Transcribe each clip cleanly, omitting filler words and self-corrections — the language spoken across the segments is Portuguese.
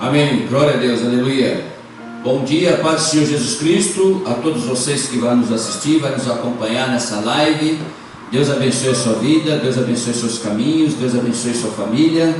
Amém, glória a Deus, aleluia. Bom dia, paz do Senhor Jesus Cristo, a todos vocês que vão nos assistir, vão nos acompanhar nessa live. Deus abençoe a sua vida, Deus abençoe seus caminhos, Deus abençoe sua família,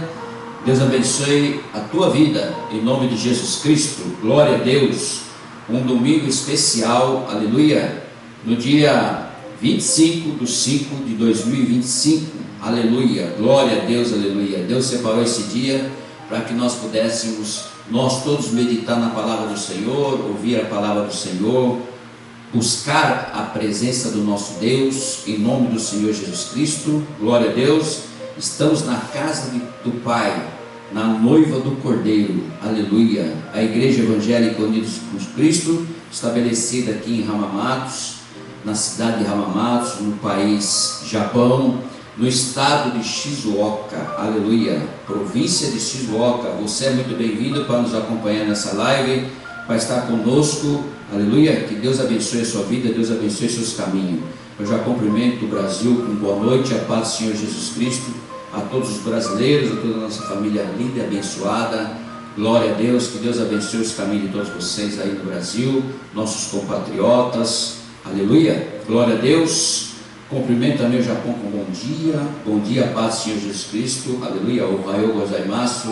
Deus abençoe a tua vida, em nome de Jesus Cristo, glória a Deus. Um domingo especial, aleluia, no dia 25/5/2025, aleluia, glória a Deus, aleluia. Deus separou esse dia para que nós pudéssemos, nós todos, meditar na palavra do Senhor, ouvir a palavra do Senhor, buscar a presença do nosso Deus, em nome do Senhor Jesus Cristo, glória a Deus. Estamos na casa do Pai, na noiva do Cordeiro, aleluia. A Igreja Evangélica Unidos com Cristo, estabelecida aqui em Ramamatos, na cidade de Ramamatos, no país Japão, no estado de Shizuoka, aleluia, província de Shizuoka. Você é muito bem-vindo para nos acompanhar nessa live, para estar conosco, aleluia. Que Deus abençoe a sua vida, Deus abençoe seus caminhos. Eu já cumprimento o Brasil com boa noite, a paz do Senhor Jesus Cristo, a todos os brasileiros, a toda a nossa família linda e abençoada, glória a Deus. Que Deus abençoe os caminhos de todos vocês aí no Brasil, nossos compatriotas, aleluia, glória a Deus. Cumprimento também o Japão com bom dia, paz do Senhor Jesus Cristo, aleluia, ohayou gozaimasu.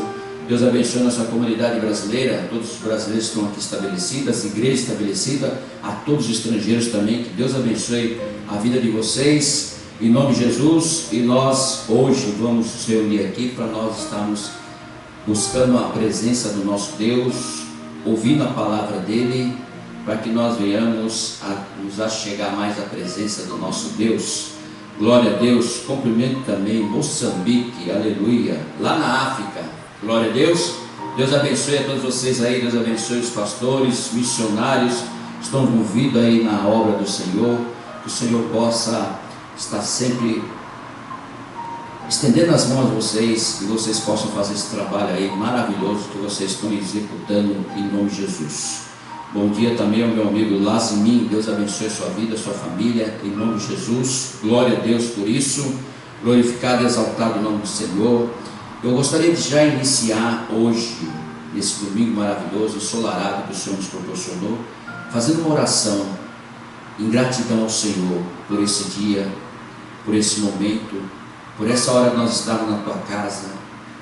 Deus abençoe a nossa comunidade brasileira, todos os brasileiros que estão aqui estabelecidos, as igrejas estabelecidas, a todos os estrangeiros também, que Deus abençoe a vida de vocês, em nome de Jesus. E nós hoje vamos nos reunir aqui para nós estarmos buscando a presença do nosso Deus, ouvindo a palavra dEle, para que nós venhamos a nos achegar mais à presença do nosso Deus, glória a Deus. Cumprimento também Moçambique, aleluia, lá na África, glória a Deus. Deus abençoe a todos vocês aí, Deus abençoe os pastores, missionários que estão envolvidos aí na obra do Senhor, que o Senhor possa estar sempre estendendo as mãos a vocês, que vocês possam fazer esse trabalho aí maravilhoso que vocês estão executando em nome de Jesus. Bom dia também ao meu amigo Lazimin, Deus abençoe a sua vida, a sua família, em nome de Jesus, glória a Deus por isso, glorificado e exaltado o nome do Senhor. Eu gostaria de já iniciar hoje, nesse domingo maravilhoso, ensolarado que o Senhor nos proporcionou, fazendo uma oração em gratidão ao Senhor por esse dia, por esse momento, por essa hora que nós estamos na tua casa,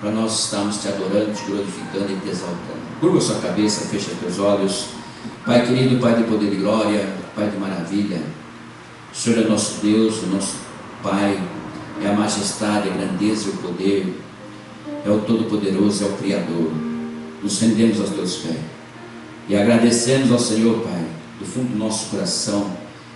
para nós estarmos te adorando, te glorificando e te exaltando. Curva a sua cabeça, fecha teus olhos. Pai querido, Pai de poder e glória, Pai de maravilha, o Senhor é nosso Deus, o nosso Pai, é a majestade, a grandeza e o poder, é o Todo-Poderoso, é o Criador. Nos rendemos aos teus pés e agradecemos ao Senhor, Pai, do fundo do nosso coração,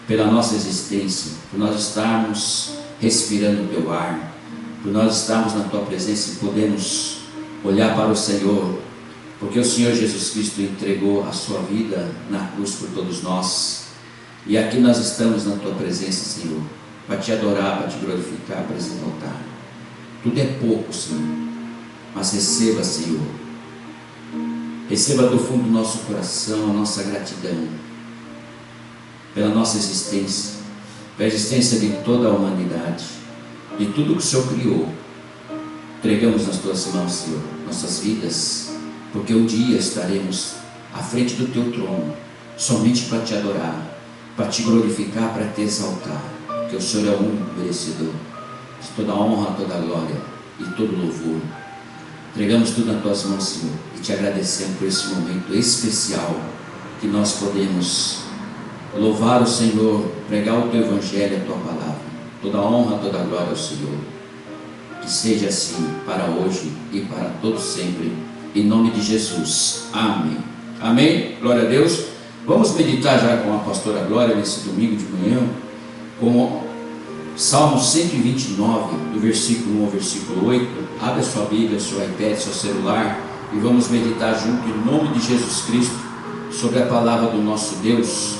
pela nossa existência, por nós estarmos respirando o teu ar, por nós estarmos na tua presença e podemos olhar para o Senhor, porque o Senhor Jesus Cristo entregou a sua vida na cruz por todos nós, e aqui nós estamos na tua presença, Senhor, para te adorar, para te glorificar, para te exaltar. Tudo é pouco, Senhor, mas receba, Senhor, receba do fundo do nosso coração a nossa gratidão pela nossa existência, pela existência de toda a humanidade, de tudo que o Senhor criou. Entregamos nas tuas mãos, Senhor, nossas vidas, porque um dia estaremos à frente do teu trono, somente para te adorar, para te glorificar, para te exaltar, porque o Senhor é o único merecedor de toda a honra, toda a glória e todo o louvor. Entregamos tudo nas tuas mãos, Senhor, e te agradecemos por esse momento especial que nós podemos louvar o Senhor, pregar o teu evangelho, a tua palavra. Toda a honra, toda a glória ao Senhor. Que seja assim para hoje e para todos sempre, em nome de Jesus, amém. Amém, glória a Deus. Vamos meditar já com a pastora Glória nesse domingo de manhã, com Salmo 129, do versículo 1 ao versículo 8. Abre a sua Bíblia, seu iPad, seu celular, e vamos meditar junto em nome de Jesus Cristo sobre a palavra do nosso Deus.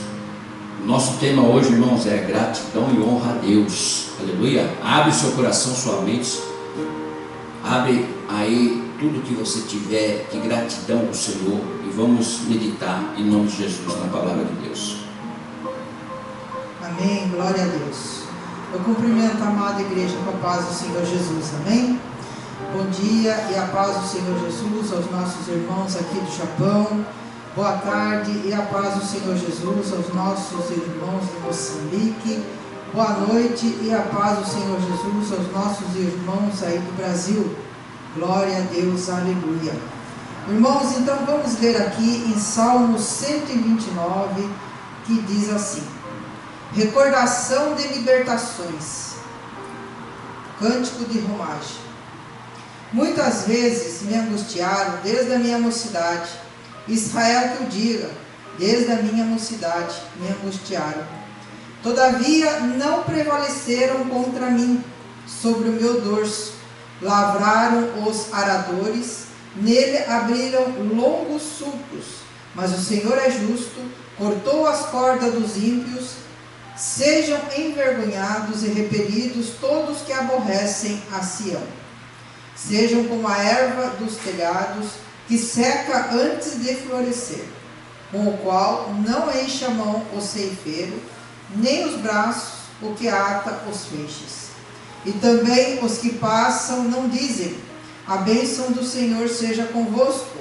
O nosso tema hoje, irmãos, é gratidão e honra a Deus, aleluia. Abre seu coração, sua mente, abre aí tudo que você tiver de gratidão ao Senhor, e vamos meditar em nome de Jesus na palavra de Deus. Amém, glória a Deus. Eu cumprimento a amada igreja com a paz do Senhor Jesus, amém? Bom dia e a paz do Senhor Jesus aos nossos irmãos aqui do Japão. Boa tarde e a paz do Senhor Jesus aos nossos irmãos de Moçambique. Boa noite e a paz do Senhor Jesus aos nossos irmãos aí do Brasil. Glória a Deus, aleluia. Irmãos, então vamos ler aqui em Salmo 129, que diz assim: recordação de libertações, cântico de romagem. Muitas vezes me angustiaram desde a minha mocidade. Israel que o diga, desde a minha mocidade me angustiaram. Todavia não prevaleceram contra mim, sobre o meu dorso. Lavraram os aradores, nele abriram longos sulcos. Mas o Senhor é justo, cortou as cordas dos ímpios. Sejam envergonhados e repelidos todos que aborrecem a Sião. Sejam como a erva dos telhados, que seca antes de florescer, com o qual não enche a mão o ceifeiro, nem os braços o que ata os feixes. E também os que passam não dizem: a bênção do Senhor seja convosco.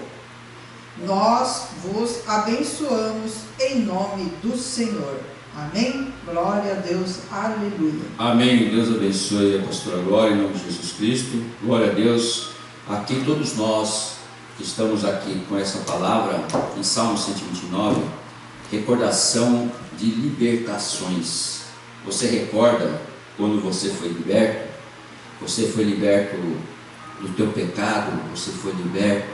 Nós vos abençoamos em nome do Senhor. Amém? Glória a Deus, aleluia. Amém. Deus abençoe a pastora Glória em nome de Jesus Cristo. Glória a Deus. Aqui todos nós que estamos aqui com essa palavra em Salmo 129, recordação de libertações. Você recorda quando você foi liberto? Você foi liberto do teu pecado, você foi liberto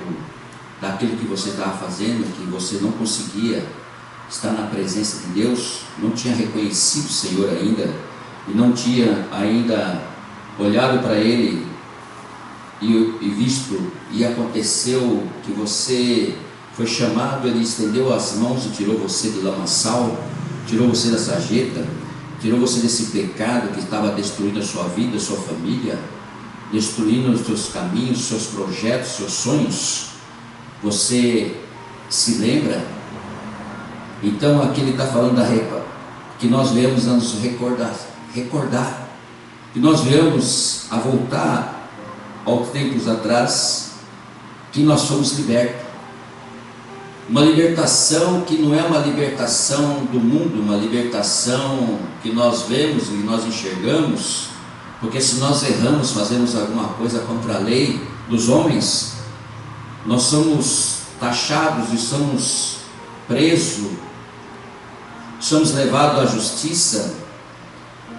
daquilo que você estava fazendo, que você não conseguia estar na presença de Deus, não tinha reconhecido o Senhor ainda, e não tinha ainda olhado para Ele e visto, e aconteceu que você foi chamado, Ele estendeu as mãos e tirou você do lamaçal, tirou você da sarjeta, tirou você desse pecado que estava destruindo a sua vida, a sua família, destruindo os seus caminhos, seus projetos, seus sonhos. Você se lembra? Então aqui ele está falando que nós viemos a nos recordar, que nós viemos a voltar aos tempos atrás, que nós fomos libertos. Uma libertação que não é uma libertação do mundo, uma libertação que nós vemos e nós enxergamos, porque se nós erramos, fazemos alguma coisa contra a lei dos homens, nós somos taxados e somos presos, somos levados à justiça.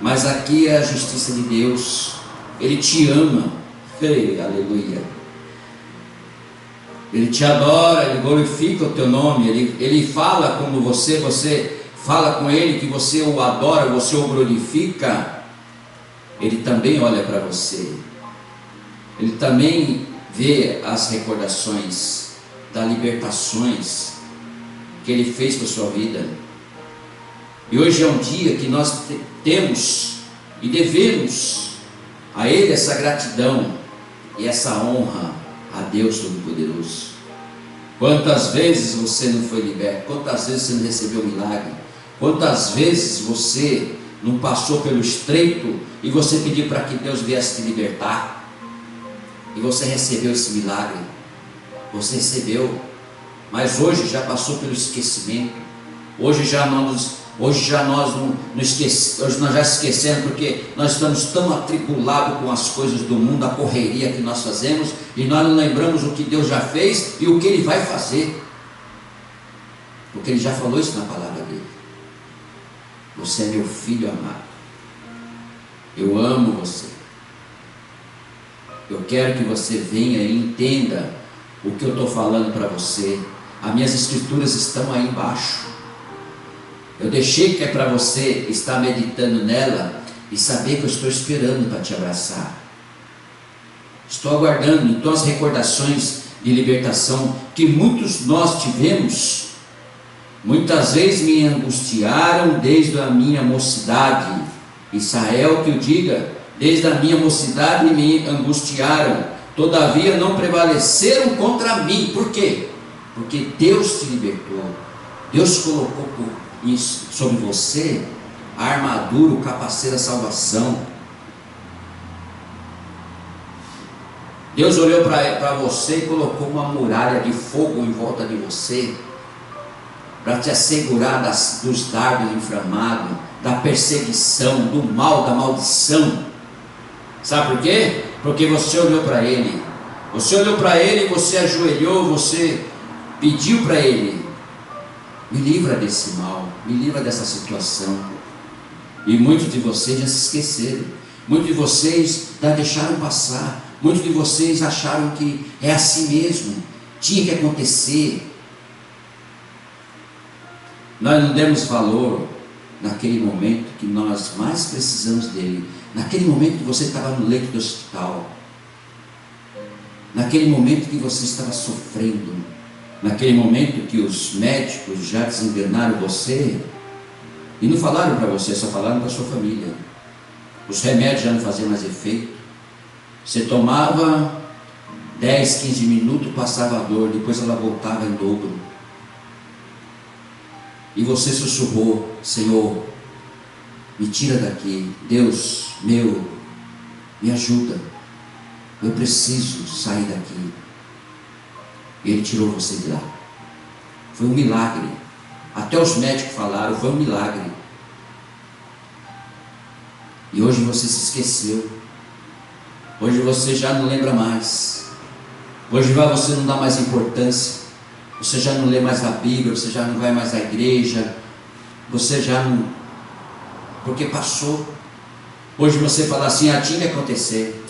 Mas aqui é a justiça de Deus. Ele te ama. Ei, aleluia. Ele te adora, Ele glorifica o teu nome, Ele fala como você fala com Ele, que você o adora, você o glorifica. Ele também olha para você, Ele também vê as recordações das libertações que Ele fez para a sua vida. E hoje é um dia que nós temos e devemos a Ele essa gratidão e essa honra a Deus Todo-Poderoso. Quantas vezes você não foi liberto? Quantas vezes você não recebeu um milagre? Quantas vezes você não passou pelo estreito e você pediu para que Deus viesse te libertar? E você recebeu esse milagre? Você recebeu, mas hoje já passou pelo esquecimento. Hoje nós já esquecemos, porque nós estamos tão atribulados com as coisas do mundo, a correria que nós fazemos, e nós não lembramos o que Deus já fez e o que Ele vai fazer, porque Ele já falou isso na palavra dele. Você é meu filho amado, eu amo você, eu quero que você venha e entenda o que eu estou falando para você. As minhas escrituras estão aí embaixo. Eu deixei que é para você estar meditando nela e saber que eu estou esperando para te abraçar. Estou aguardando. Então as recordações de libertação que muitos nós tivemos, muitas vezes me angustiaram desde a minha mocidade. Israel que o diga, desde a minha mocidade me angustiaram, todavia não prevaleceram contra mim. Por quê? Porque Deus te libertou. Deus colocou sobre você a armadura, o capacete da salvação. Deus olhou para você e colocou uma muralha de fogo em volta de você, para te assegurar dos dardos inflamados, da perseguição, do mal, da maldição. Sabe por quê? Porque você olhou para Ele. Você olhou para Ele, você ajoelhou, você pediu para Ele: me livra desse mal, me livra dessa situação. E muitos de vocês já se esqueceram. Muitos de vocês já deixaram passar. Muitos de vocês acharam que é assim mesmo, tinha que acontecer. Nós não demos valor naquele momento que nós mais precisamos dele. Naquele momento que você estava no leito do hospital. Naquele momento que você estava sofrendo. Naquele momento que os médicos já desenvenenaram você. E não falaram para você, só falaram para a sua família. Os remédios já não faziam mais efeito. Você tomava 10, 15 minutos, passava a dor, depois ela voltava em dobro. E você sussurrou: Senhor, me tira daqui. Deus meu, me ajuda. Eu preciso sair daqui. E Ele tirou você de lá. Foi um milagre. Até os médicos falaram, foi um milagre. E hoje você se esqueceu. Hoje você já não lembra mais. Hoje você não dá mais importância. Você já não lê mais a Bíblia. Você já não vai mais à igreja. Você já não... Porque passou. Hoje você fala assim: tinha que acontecer.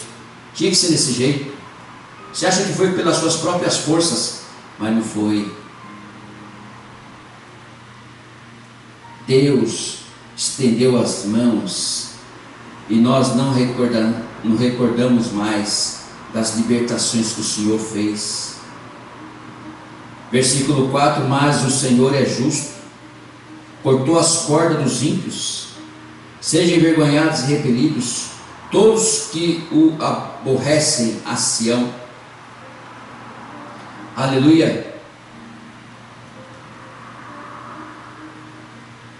Tinha que ser desse jeito. Você acha que foi pelas suas próprias forças. Mas não foi. Deus estendeu as mãos. E nós não recordamos mais das libertações que o Senhor fez. Versículo 4: mas o Senhor é justo, cortou as cordas dos ímpios, sejam envergonhados e repelidos todos que o aborrecem a Sião. Aleluia.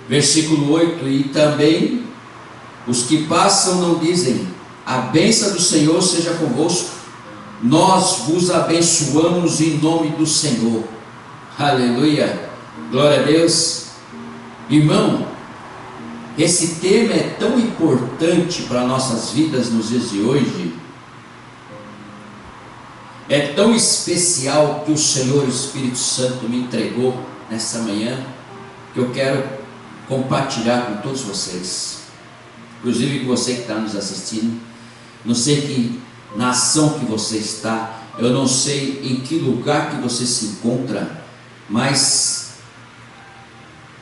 Versículo 8: e também os que passam não dizem: a bênção do Senhor seja convosco, nós vos abençoamos em nome do Senhor. Aleluia, glória a Deus. Irmão, esse tema é tão importante para nossas vidas nos dias de hoje, é tão especial que o Senhor, o Espírito Santo, me entregou nessa manhã, que eu quero compartilhar com todos vocês, inclusive com você que está nos assistindo. Não sei que nação que você está, eu não sei em que lugar que você se encontra, mas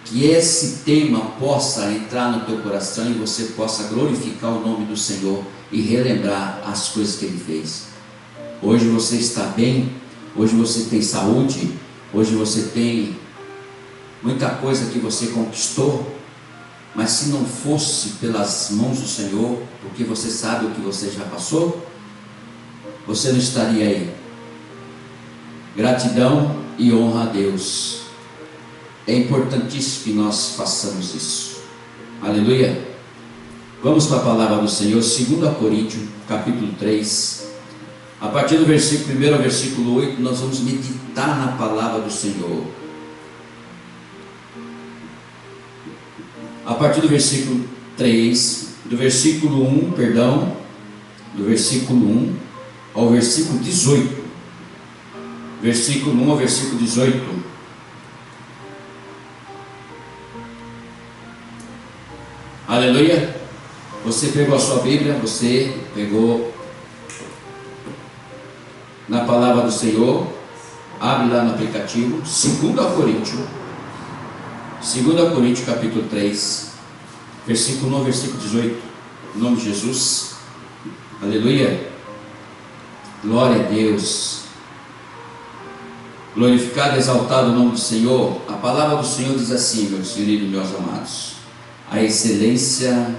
que esse tema possa entrar no teu coração e você possa glorificar o nome do Senhor e relembrar as coisas que Ele fez. Hoje você está bem, hoje você tem saúde, hoje você tem muita coisa que você conquistou, mas se não fosse pelas mãos do Senhor, porque você sabe o que você já passou, você não estaria aí. Gratidão e honra a Deus. É importantíssimo que nós façamos isso. Aleluia. Vamos para a palavra do Senhor, 2 Coríntios, capítulo 3. A partir do versículo 1 ao versículo 8, nós vamos meditar na palavra do Senhor. A partir do versículo 3, do versículo 1, do versículo 1 ao versículo 18. Versículo 1 ao versículo 18. Aleluia. Você pegou a sua Bíblia, você pegou na palavra do Senhor, abre lá no aplicativo, 2 Coríntios capítulo 3, versículo 1 ao versículo 18, em nome de Jesus. Aleluia, glória a Deus, glorificado e exaltado o nome do Senhor. A palavra do Senhor diz assim, meus queridos e meus amados: a excelência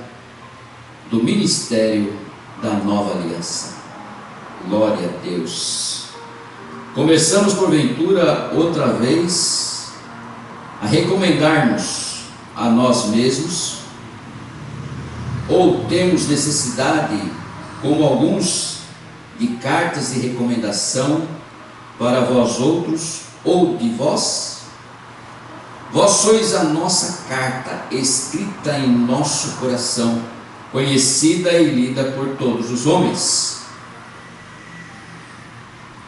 do ministério da nova aliança. Glória a Deus. Começamos porventura outra vez a recomendar-nos a nós mesmos, ou temos necessidade, como alguns, de cartas de recomendação para vós outros, ou de vós? Vós sois a nossa carta, escrita em nosso coração, conhecida e lida por todos os homens,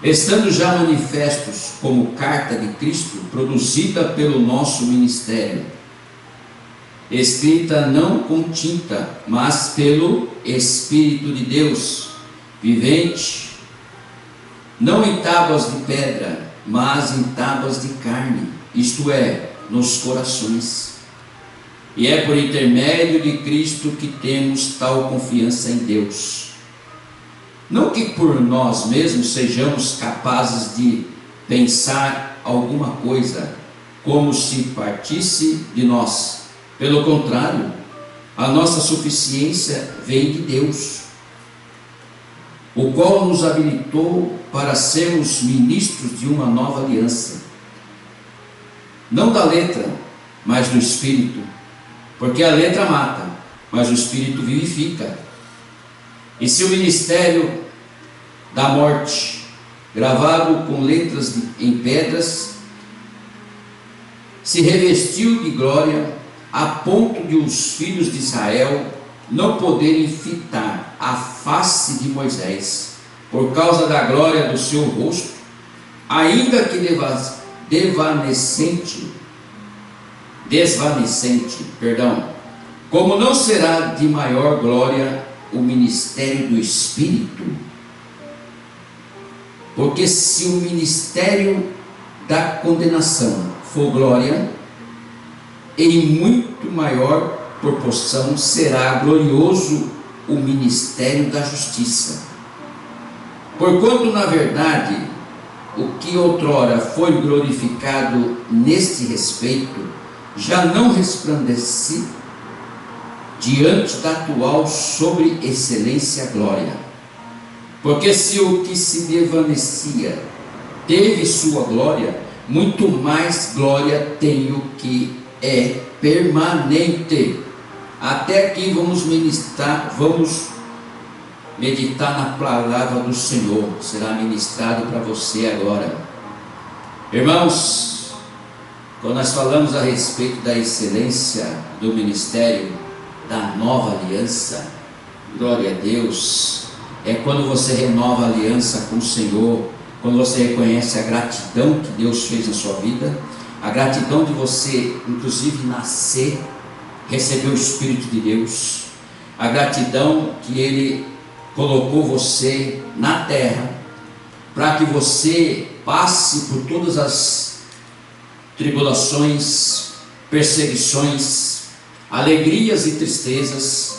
estando já manifestos como carta de Cristo, produzida pelo nosso ministério, escrita não com tinta, mas pelo Espírito de Deus, vivente, não em tábuas de pedra, mas em tábuas de carne, isto é, nos corações. E é por intermédio de Cristo que temos tal confiança em Deus. Não que por nós mesmos sejamos capazes de pensar alguma coisa como se partisse de nós. Pelo contrário, a nossa suficiência vem de Deus, o qual nos habilitou para sermos ministros de uma nova aliança, não da letra, mas do Espírito, porque a letra mata, mas o Espírito vivifica. E se o ministério da morte, gravado com letras em pedras, se revestiu de glória, a ponto de os filhos de Israel não poderem fitar a face de Moisés, por causa da glória do seu rosto, ainda que desvanecente, como não será de maior glória o ministério do Espírito? Porque se o ministério da condenação for glória, em muito maior proporção será glorioso o ministério da justiça. Porquanto, na verdade, o que outrora foi glorificado neste respeito, já não resplandece diante da atual sobre excelência glória. Porque se o que se desvanecia teve sua glória, muito mais glória tem o que é permanente. Até aqui vamos meditar na palavra do Senhor. Será ministrado para você agora. Irmãos, quando nós falamos a respeito da excelência do ministério da nova aliança, glória a Deus, é quando você renova a aliança com o Senhor, quando você reconhece a gratidão que Deus fez na sua vida, a gratidão de você, inclusive, nascer, receber o Espírito de Deus, a gratidão que Ele colocou você na terra, para que você passe por todas as tribulações, perseguições, alegrias e tristezas.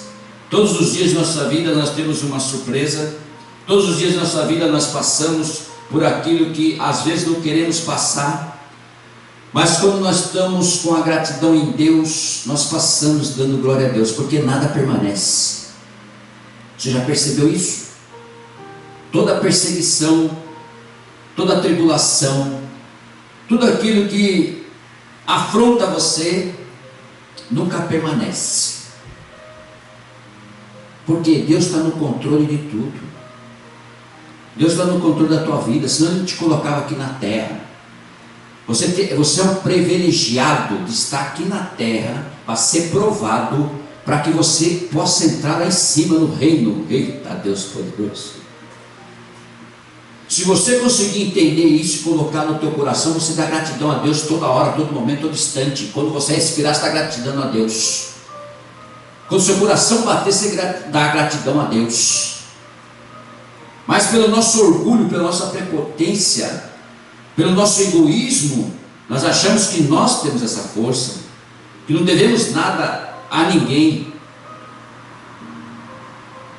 Todos os dias de nossa vida nós temos uma surpresa, todos os dias de nossa vida nós passamos por aquilo que às vezes não queremos passar, mas quando nós estamos com a gratidão em Deus, nós passamos dando glória a Deus, porque nada permanece. Você já percebeu isso? Toda perseguição, toda tribulação, tudo aquilo que afronta você, nunca permanece, porque Deus está no controle de tudo. Deus está no controle da tua vida, senão Ele te colocava aqui na terra. Você é um privilegiado de estar aqui na terra para ser provado, para que você possa entrar lá em cima no reino. Eita Deus poderoso! Se você conseguir entender isso e colocar no teu coração, você dá gratidão a Deus toda hora, todo momento, todo instante. Quando você respirar, você está gratidão a Deus. Quando seu coração bater, você dá gratidão a Deus. Mas pelo nosso orgulho, pela nossa prepotência, pelo nosso egoísmo, nós achamos que nós temos essa força, que não devemos nada a ninguém,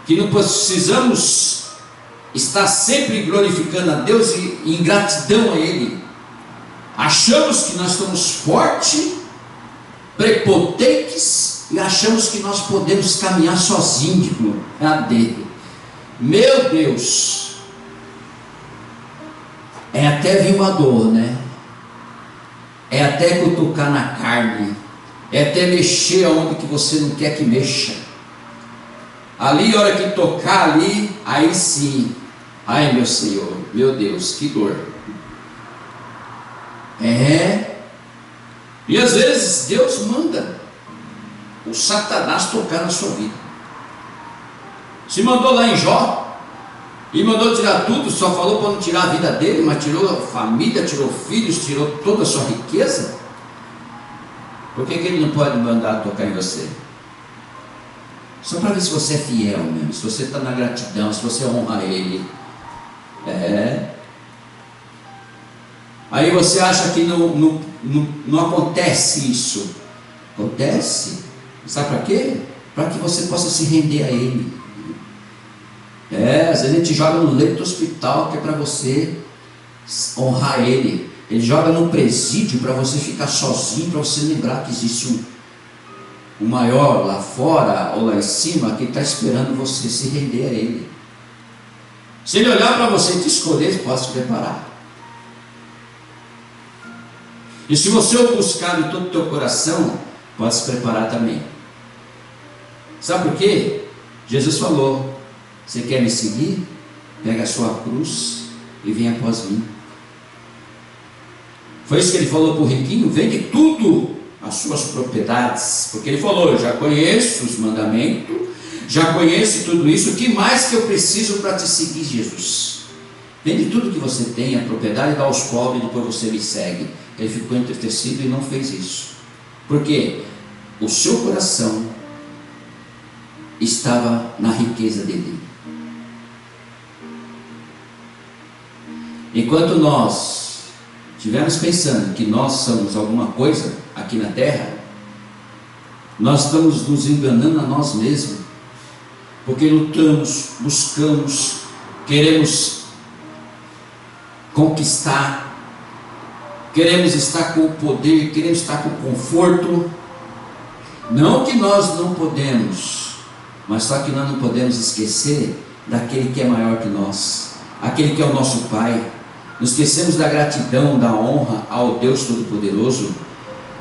que não precisamos estar sempre glorificando a Deus e em gratidão a Ele. Achamos que nós estamos fortes, prepotentes, e achamos que nós podemos caminhar sozinhos. Cadê? Meu Deus! É até vir uma dor, né? É até cutucar na carne, é até mexer aonde que você não quer que mexa. Ali, a hora que tocar ali, aí sim, Ai, meu Senhor, meu Deus, que dor. E às vezes Deus manda o Satanás tocar na sua vida. Se mandou lá em Jó, e mandou tirar tudo, só falou para não tirar a vida dele, mas tirou a família, tirou filhos, tirou toda a sua riqueza. Por que ele não pode mandar tocar em você? Só para ver se você é fiel mesmo, se você está na gratidão, se você honra ele. Aí você acha que não acontece isso. Acontece. Sabe para quê? Para que você possa se render a ele. Às vezes ele te joga no leito do hospital, que é para você honrar ele. Ele joga no presídio para você ficar sozinho, para você lembrar que existe um maior lá fora ou lá em cima que está esperando você se render a ele. Se ele olhar para você e te escolher, você pode se preparar. E se você o buscar em todo o teu coração, pode se preparar também. Sabe por quê? Jesus falou: você quer me seguir? Pega a sua cruz e vem após mim. Foi isso que ele falou para o riquinho: vende tudo, as suas propriedades. Porque ele falou: eu já conheço os mandamentos, já conheço tudo isso, o que mais que eu preciso para te seguir, Jesus? Vende tudo que você tem, a propriedade, e dá aos pobres, e depois você me segue. Ele ficou entristecido e não fez isso. Por quê? O seu coração estava na riqueza dele. Enquanto nós estivermos pensando que nós somos alguma coisa aqui na terra, nós estamos nos enganando a nós mesmos, porque lutamos, buscamos, queremos conquistar, queremos estar com o poder, queremos estar com o conforto. Não que nós não podemos, mas só que nós não podemos esquecer daquele que é maior que nós, aquele que é o nosso Pai. Nos esquecemos da gratidão, da honra ao Deus Todo-Poderoso.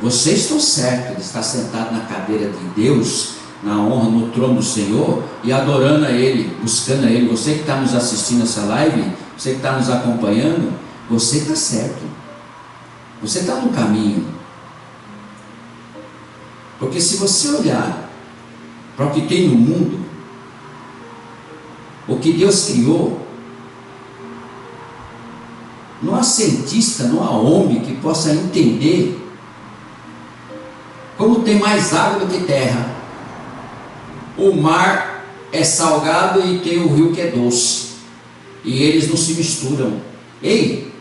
Vocês estão certos de estar sentado na cadeira de Deus, na honra, no trono do Senhor, e adorando a Ele, buscando a Ele. Você que está nos assistindo essa live, você que está nos acompanhando, você está certo, você está no caminho. Porque se você olhar para o que tem no mundo, o que Deus criou, não há cientista, não há homem que possa entender como tem mais água do que terra. O mar é salgado e tem o rio que é doce, e eles não se misturam. Ei,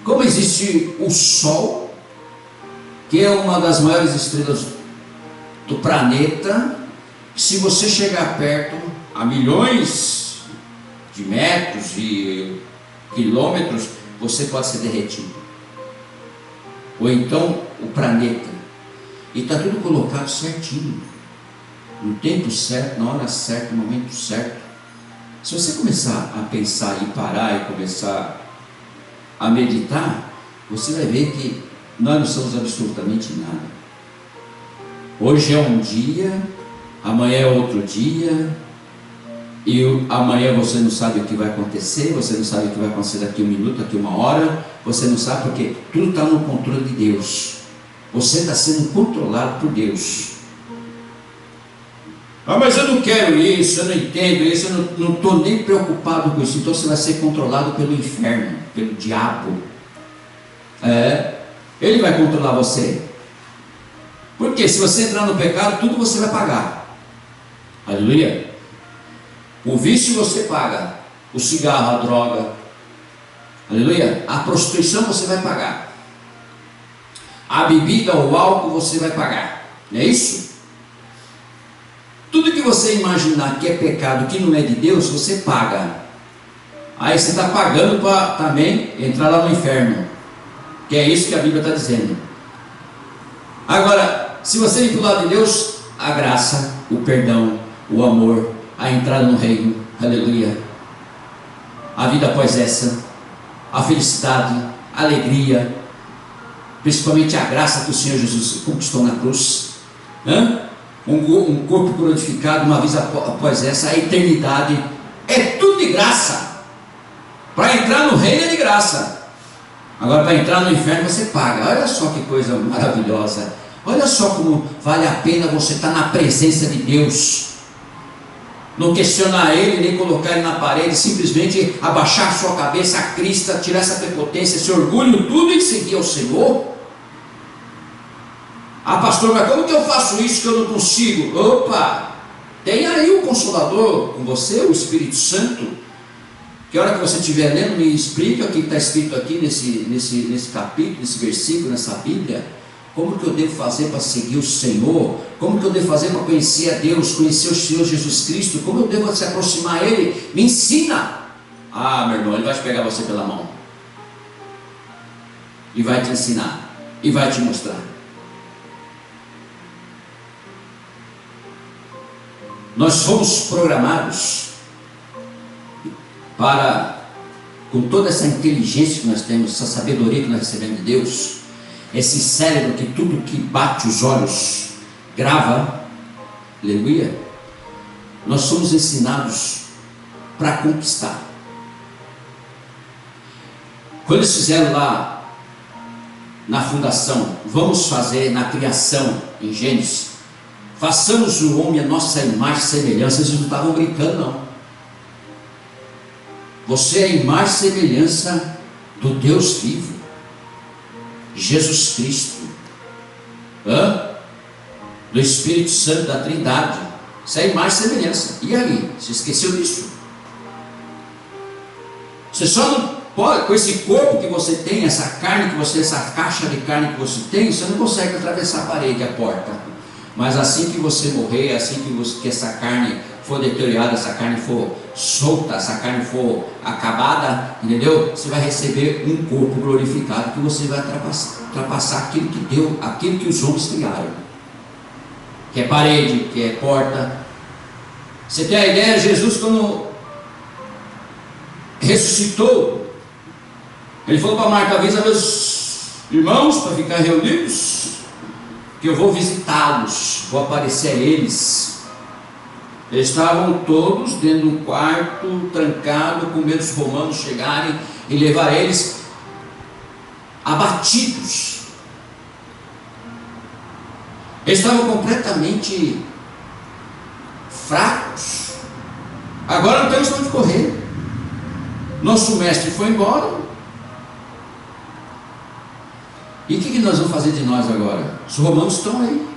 como existe o Sol, que é uma das maiores estrelas do planeta, se você chegar perto, a milhões de metros e quilômetros, você pode ser derretido. Ou então o planeta, e está tudo colocado certinho, no tempo certo, na hora certa, no momento certo. Se você começar a pensar e parar e começar a meditar, você vai ver que nós não somos absolutamente nada. Hoje é um dia, amanhã é outro dia, e amanhã você não sabe o que vai acontecer, você não sabe o que vai acontecer daqui um minuto, daqui uma hora, você não sabe, porque tudo está no controle de Deus. Você está sendo controlado por Deus. Ah, mas eu não quero isso, eu não entendo isso, eu não estou nem preocupado com isso. Então você vai ser controlado pelo inferno, pelo diabo. Ele vai controlar você. Porque se você entrar no pecado, tudo você vai pagar. Aleluia. O vício você paga, o cigarro, a droga, aleluia, a prostituição você vai pagar, a bebida, o álcool você vai pagar, não é isso? Tudo que você imaginar que é pecado, que não é de Deus, você paga. Aí você está pagando para também entrar lá no inferno, que é isso que a Bíblia está dizendo. Agora, se você ir para o lado de Deus, a graça, o perdão, o amor, a entrada no reino, aleluia, a vida após essa, a felicidade, a alegria, principalmente a graça que o Senhor Jesus conquistou na cruz, um corpo glorificado, uma vida após essa, a eternidade é tudo de graça. Para entrar no reino é de graça. Agora, para entrar no inferno você paga. Olha só que coisa maravilhosa. Olha só como vale a pena você estar na presença de Deus. Não questionar Ele, nem colocar Ele na parede, simplesmente abaixar sua cabeça, a crista, tirar essa prepotência, esse orgulho, tudo e seguir ao Senhor. Ah, pastor, mas como que eu faço isso que eu não consigo? Opa, tem aí o Consolador com você, o Espírito Santo, que a hora que você estiver lendo, me explica o que está escrito aqui nesse capítulo, nesse versículo, nessa Bíblia. Como que eu devo fazer para seguir o Senhor? Como que eu devo fazer para conhecer a Deus, conhecer o Senhor Jesus Cristo? Como eu devo se aproximar a Ele? Me ensina! Ah, meu irmão, Ele vai pegar você pela mão e vai te ensinar e vai te mostrar. Nós fomos programados para, com toda essa inteligência que nós temos, essa sabedoria que nós recebemos de Deus, esse cérebro que tudo que bate os olhos grava, aleluia, nós somos ensinados para conquistar. Quando eles fizeram lá na fundação, vamos fazer na criação, em Gênesis, façamos o homem a nossa imagem e semelhança, eles não estavam brincando não. Você é a imagem e semelhança do Deus vivo, Jesus Cristo, do Espírito Santo, da Trindade. Isso é imagem e semelhança. E aí? Você esqueceu disso? Você só não pode, com esse corpo que você tem, essa carne que você, essa caixa de carne que você tem, você não consegue atravessar a parede, a porta. Mas assim que você morrer, assim que essa carne for deteriorada, essa carne for solta, essa carne for acabada, entendeu? Você vai receber um corpo glorificado, que você vai ultrapassar aquilo que deu, aquilo que os homens criaram, que é parede, que é porta. Você tem a ideia? Jesus, quando ressuscitou, Ele falou para Marta: avisa meus irmãos para ficar reunidos, que eu vou visitá-los, vou aparecer a eles. Eles estavam todos dentro de um quarto, trancado, com medo dos romanos chegarem e levar eles abatidos. Eles estavam completamente fracos. Agora não temos onde correr. Nosso mestre foi embora. E o que nós vamos fazer de nós agora? Os romanos estão aí.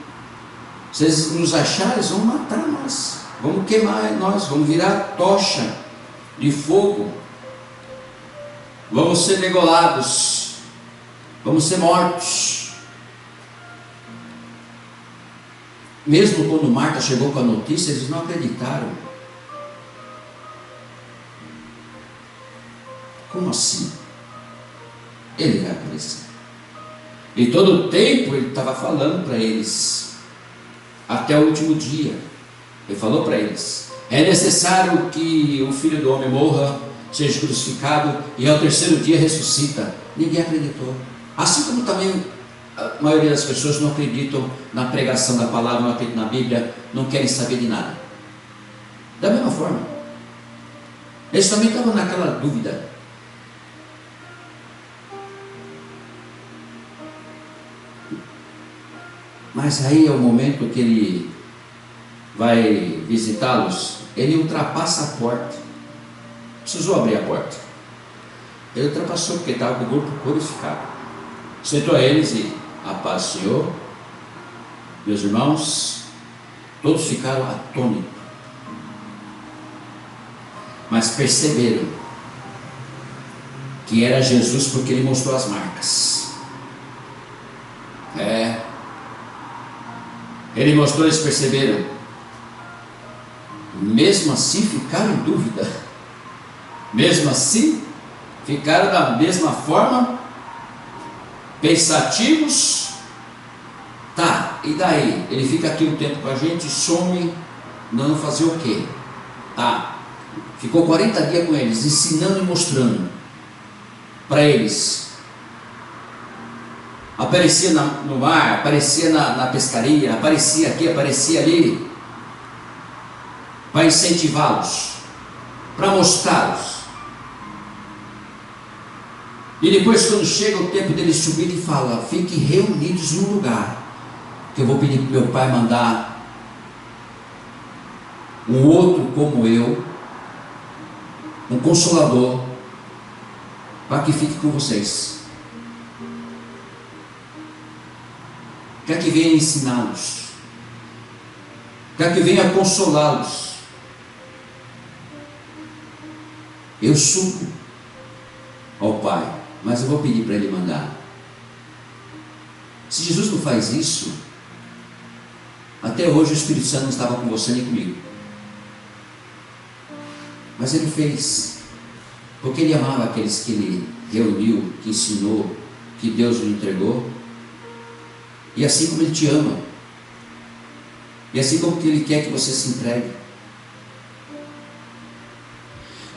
Se eles nos acharem, eles vão matar nós. Vamos queimar nós, vamos virar tocha de fogo. Vamos ser degolados. Vamos ser mortos. Mesmo quando Marta chegou com a notícia, eles não acreditaram. Como assim? Ele vai aparecer. E todo o tempo ele estava falando para eles, até o último dia. Ele falou para eles: é necessário que o Filho do Homem morra, seja crucificado e ao terceiro dia ressuscita. Ninguém acreditou. Assim como também a maioria das pessoas não acreditam na pregação da palavra, não acreditam na Bíblia, não querem saber de nada. Da mesma forma, eles também estavam naquela dúvida. Mas aí é o momento que ele vai visitá-los, ele ultrapassa a porta. Precisou abrir a porta. Ele ultrapassou porque estava com o corpo purificado. Sentou a eles e: a paz, Senhor. Meus irmãos, todos ficaram atônitos, mas perceberam que era Jesus, porque ele mostrou as marcas. Ele mostrou, eles perceberam. Mesmo assim ficaram em dúvida. Mesmo assim ficaram da mesma forma, pensativos. Tá, e daí? Ele fica aqui um tempo com a gente, some, não fazer o quê? Tá, ficou 40 dias com eles, ensinando e mostrando para eles. Aparecia no mar, aparecia na pescaria, aparecia aqui, aparecia ali, para incentivá-los. para mostrá-los. E depois, quando chega o tempo deles subir, ele fala: fiquem reunidos num lugar, que eu vou pedir para meu pai mandar um outro como eu, um consolador, para que fique com vocês. Quer que venha ensiná-los, quer que venha consolá-los. Eu subo ao Pai, mas eu vou pedir para Ele mandar. Se Jesus não faz isso, até hoje o Espírito Santo não estava com você nem comigo. Mas Ele fez, porque Ele amava aqueles que Ele reuniu, que ensinou, que Deus lhe entregou. E assim como Ele te ama, e assim como Ele quer que você se entregue.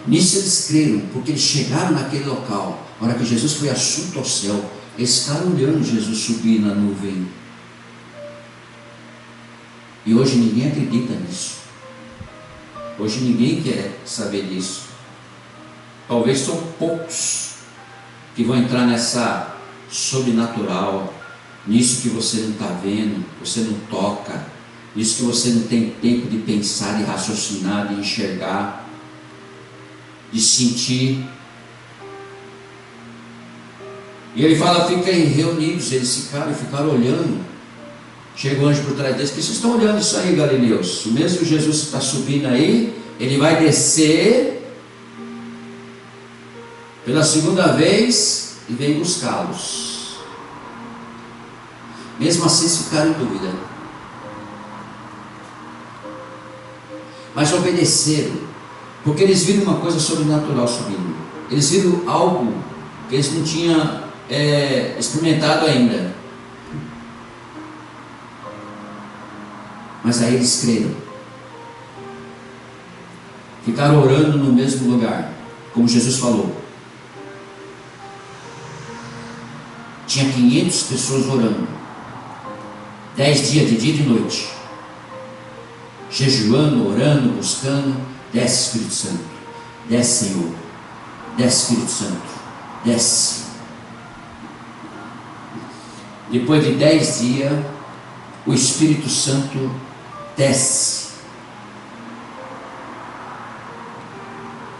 Nisso eles creram, porque eles chegaram naquele local. Na hora que Jesus foi assunto ao céu, eles ficaram olhando Jesus subir na nuvem. E hoje ninguém acredita nisso. Hoje ninguém quer saber disso. Talvez são poucos que vão entrar nessa sobrenatural, nisso que você não está vendo, você não toca, nisso que você não tem tempo de pensar, de raciocinar, de enxergar, de sentir. E ele fala: fiquem reunidos. Eles ficaram olhando. Chega o anjo por trás deles: que vocês estão olhando isso aí, galileus? O mesmo Jesus que está subindo aí, ele vai descer pela segunda vez e vem buscá-los. Mesmo assim eles ficaram em dúvida, mas obedeceram, porque eles viram uma coisa sobrenatural subindo. Eles viram algo que eles não tinham experimentado ainda. Mas aí eles creram. Ficaram orando no mesmo lugar, como Jesus falou. Tinha 500 pessoas orando, 10 dias, de dia e de noite, jejuando, orando, buscando. Desce, Espírito Santo, desce, Senhor, desce, Espírito Santo, desce. Depois de 10 dias, o Espírito Santo desce.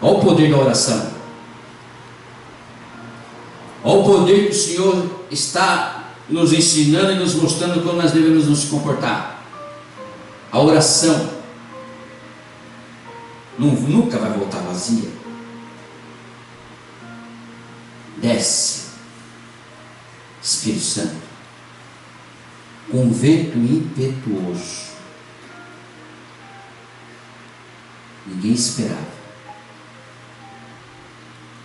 Olha o poder da oração. Olha o poder que o Senhor está nos ensinando e nos mostrando como nós devemos nos comportar. A oração nunca vai voltar vazia. Desce, Espírito Santo, com um vento impetuoso. Ninguém esperava.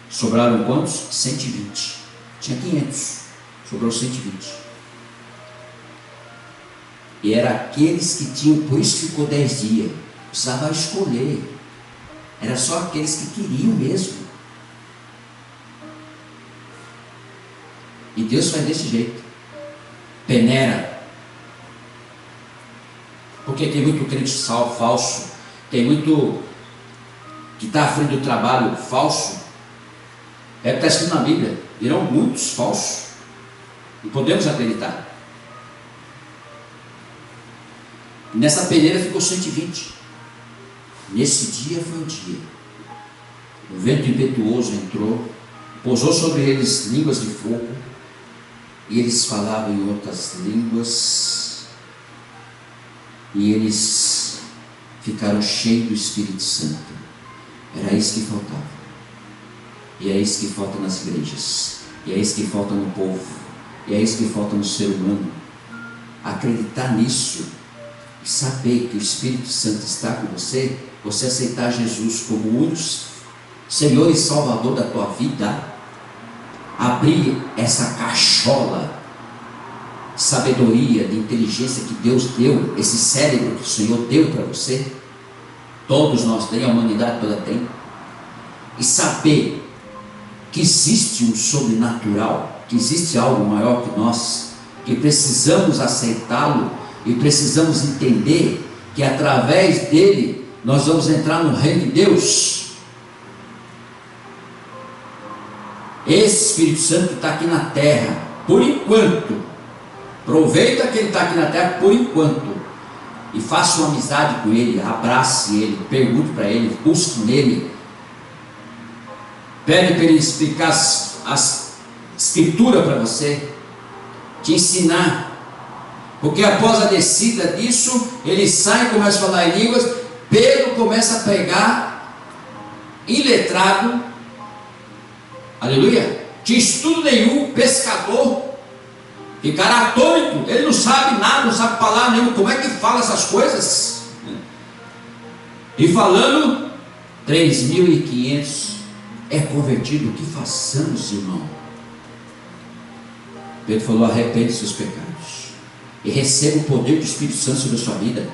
Sobraram quantos? 120. Tinha 500, sobrou 120. E era aqueles que tinham, por isso ficou 10 dias. Precisava escolher. Era só aqueles que queriam mesmo. E Deus faz desse jeito. Peneira. Porque tem muito crente falso. Tem muito que está à frente do trabalho falso. É o que está escrito na Bíblia. Virão muitos falsos. E podemos acreditar. E nessa peneira ficou 120. Nesse dia foi o dia. O vento impetuoso entrou, pousou sobre eles línguas de fogo, e eles falavam em outras línguas, e eles ficaram cheios do Espírito Santo. Era isso que faltava. E é isso que falta nas igrejas, e é isso que falta no povo, e é isso que falta no ser humano. Acreditar nisso e saber que o Espírito Santo está com você. Você aceitar Jesus como o único Senhor e Salvador da tua vida. Abrir essa cachola de sabedoria, de inteligência que Deus deu, esse cérebro que o Senhor deu para você. Todos nós temos, a humanidade toda tem. E saber que existe um sobrenatural, que existe algo maior que nós, que precisamos aceitá-lo e precisamos entender que através dele nós vamos entrar no reino de Deus. Esse Espírito Santo está aqui na terra, por enquanto. Aproveita que ele está aqui na terra por enquanto. E faça uma amizade com ele, abrace ele, pergunte para ele, busque nele. Pede para ele explicar as escrituras para você, te ensinar. Porque após a descida disso, ele sai e começa a falar em línguas. Pedro começa a pregar, iletrado, aleluia, tinha estudo nenhum, pescador, ficará atônito, ele não sabe nada, não sabe palavra nenhuma, como é que fala essas coisas? E falando, 3.500 é convertido. O que façamos, irmão? Pedro falou: arrepende seus pecados e receba o poder do Espírito Santo sobre a sua vida.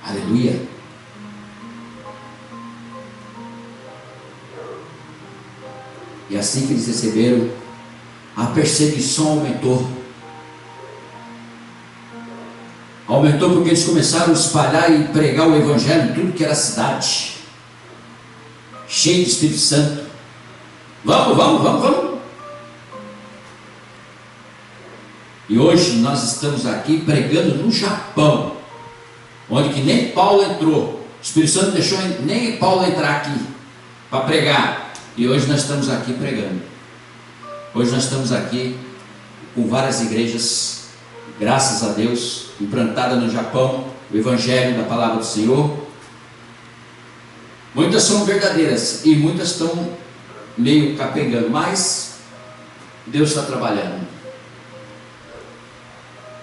Aleluia. E assim que eles receberam, a perseguição aumentou. Aumentou porque eles começaram a espalhar e pregar o Evangelho em tudo que era cidade, cheio de Espírito Santo. Vamos. E hoje nós estamos aqui pregando no Japão, onde que nem Paulo entrou. O Espírito Santo deixou nem Paulo entrar aqui para pregar. E hoje nós estamos aqui pregando. Hoje nós estamos aqui com várias igrejas, graças a Deus, implantadas no Japão, o Evangelho da Palavra do Senhor. Muitas são verdadeiras e muitas estão meio capengando, mas Deus está trabalhando.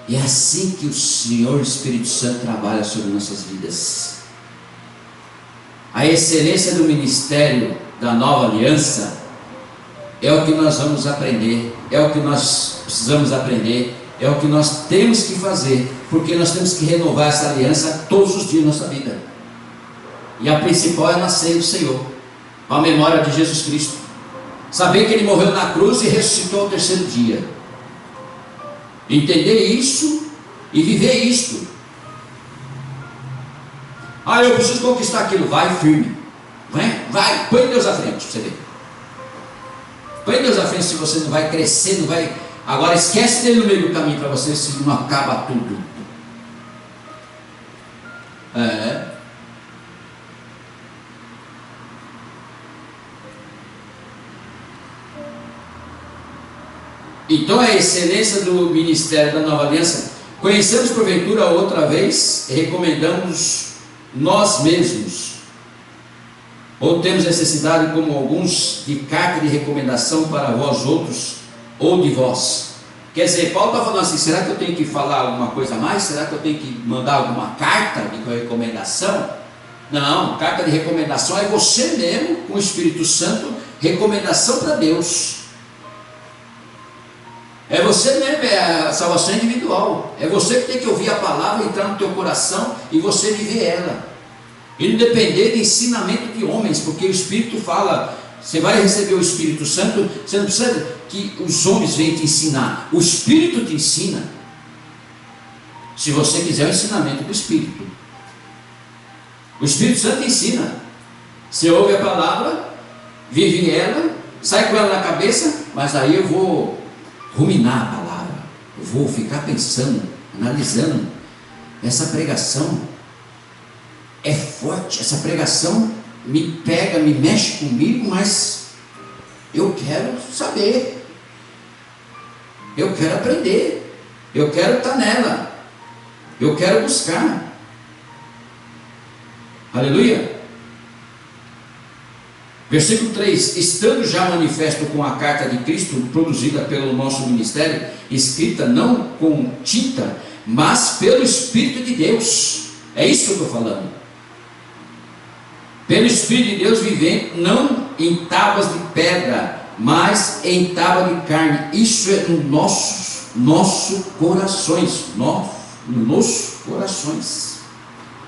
E é assim que o Senhor Espírito Santo trabalha sobre nossas vidas. A excelência do ministério da nova aliança é o que nós vamos aprender, é o que nós precisamos aprender, é o que nós temos que fazer, porque nós temos que renovar essa aliança todos os dias da nossa vida. E a principal é nascer do Senhor, a memória de Jesus Cristo, saber que Ele morreu na cruz e ressuscitou ao terceiro dia, entender isso e viver isto. Eu preciso conquistar aquilo. Vai firme, vai, põe Deus à frente para você ver. Põe Deus à frente. Se você não vai crescer, não vai. Agora esquece dele no meio do caminho para você, se não acaba tudo. Então a excelência do ministério da nova aliança, conhecemos porventura outra vez e recomendamos nós mesmos, ou temos necessidade, como alguns, de carta de recomendação para vós outros, ou de vós. Quer dizer, Paulo está falando assim: será que eu tenho que falar alguma coisa a mais? Será que eu tenho que mandar alguma carta de recomendação? Não, carta de recomendação é você mesmo, com o Espírito Santo, recomendação para Deus. É você mesmo, é a salvação individual. É você que tem que ouvir a palavra, entrar no teu coração e você viver ela. E não depender de ensinamento de homens, porque o Espírito fala, você vai receber o Espírito Santo, você não precisa que os homens venham te ensinar. O Espírito te ensina. Se você quiser o ensinamento do Espírito. O Espírito Santo ensina. Você ouve a palavra, vive ela, sai com ela na cabeça, mas aí eu vou ruminar a palavra, eu vou ficar pensando, analisando. Essa pregação é forte, essa pregação me pega, me mexe comigo, mas eu quero saber, eu quero aprender, eu quero estar nela, eu quero buscar. Aleluia. Versículo 3: estando já manifesto com a carta de Cristo, produzida pelo nosso ministério, escrita não com tinta, mas pelo Espírito de Deus. É isso que eu estou falando. Pelo Espírito de Deus vivendo, não em tábuas de pedra, mas em tábua de carne. Isso é no nossos corações. Nos nossos corações.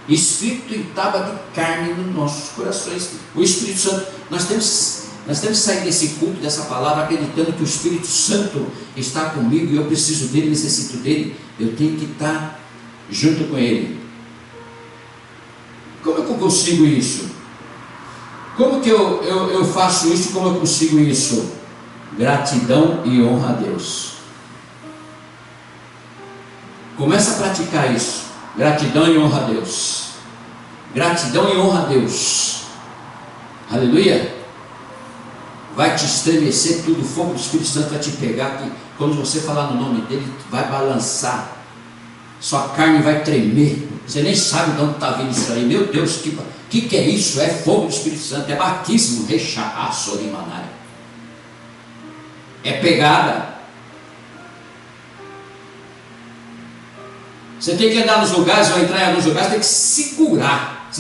Escrito em tábua de carne nos nossos corações. O Espírito Santo, nós temos que sair desse culto, dessa palavra, acreditando que o Espírito Santo está comigo e eu preciso dele, necessito dele. Eu tenho que estar junto com ele. Como é que eu consigo isso? Como que eu faço isso? Como eu consigo isso? Gratidão e honra a Deus. Começa a praticar isso. Gratidão e honra a Deus. Gratidão e honra a Deus. Aleluia. Vai te estremecer tudo. O fogo do Espírito Santo vai te pegar. Que quando você falar no nome dele, vai balançar. Sua carne vai tremer. Você nem sabe de onde está vindo isso aí. Meu Deus, que é isso? É fogo do Espírito Santo. É batismo. É pegada. Você tem que andar nos lugares, ou entrar em alguns lugares, tem que se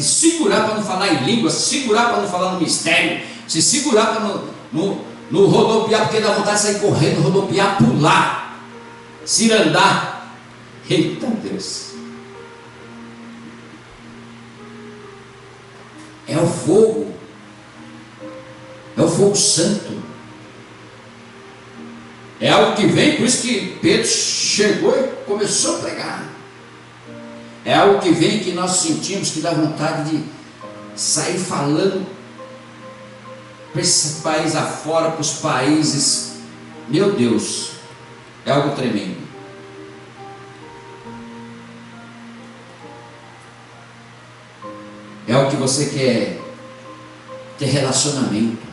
segurar para não falar em língua, se segurar para não falar no mistério, se segurar para não rodopiar, porque dá vontade de sair correndo, rodopiar, pular, cirandar. Eita Deus! É o fogo santo. É algo que vem, por isso que Pedro chegou e começou a pregar. É algo que vem que nós sentimos que dá vontade de sair falando para esse país afora, para os países. Meu Deus, é algo tremendo. É algo que você quer ter relacionamento.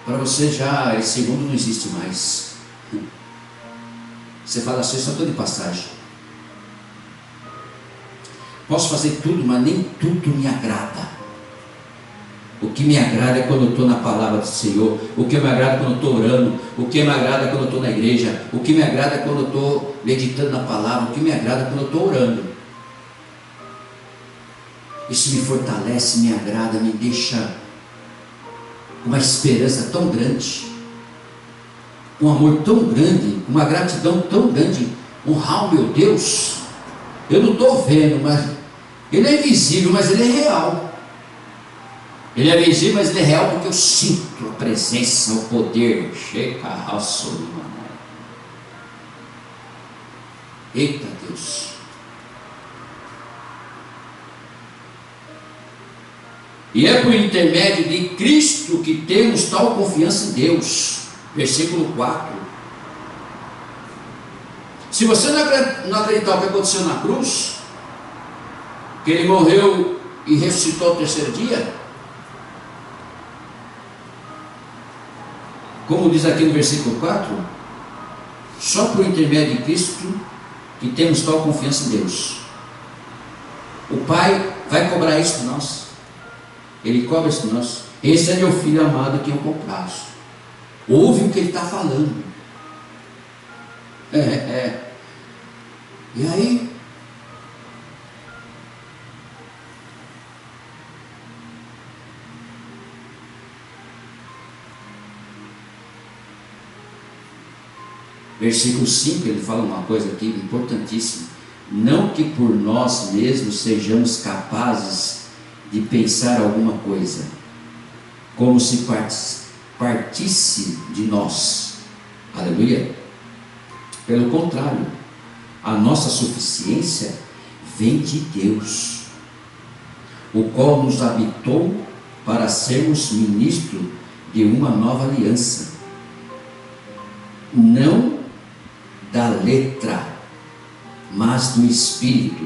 Para você já esse mundo não existe mais. Você fala assim, eu só estou de passagem. Posso fazer tudo, mas nem tudo me agrada. O que me agrada é quando eu estou na palavra do Senhor. O que me agrada é quando eu estou orando. O que me agrada é quando eu estou na igreja. O que me agrada é quando eu estou meditando na palavra. O que me agrada é quando eu estou orando. Isso me fortalece, me agrada, me deixa com uma esperança tão grande, um amor tão grande, uma gratidão tão grande. Honrar o meu Deus. Eu não estou vendo, mas Ele é invisível, mas Ele é real. Ele é visível, mas Ele é real, porque eu sinto a presença, o poder. Eita Deus! E é por intermédio de Cristo que temos tal confiança em Deus. Versículo 4. Se você não acreditar o que aconteceu na cruz, que Ele morreu e ressuscitou ao terceiro dia, como diz aqui no versículo 4, só por intermédio de Cristo que temos tal confiança em Deus. O Pai vai cobrar isso de nós. Ele cobra isso de nós. Esse é meu filho amado que eu comprazo. Ouve o que ele está falando. E aí? Versículo 5, ele fala uma coisa aqui importantíssima. Não que por nós mesmos sejamos capazes de pensar alguma coisa, como se partisse de nós. Aleluia. Pelo contrário, a nossa suficiência vem de Deus, o qual nos habitou para sermos ministros de uma nova aliança, não da letra, mas do Espírito,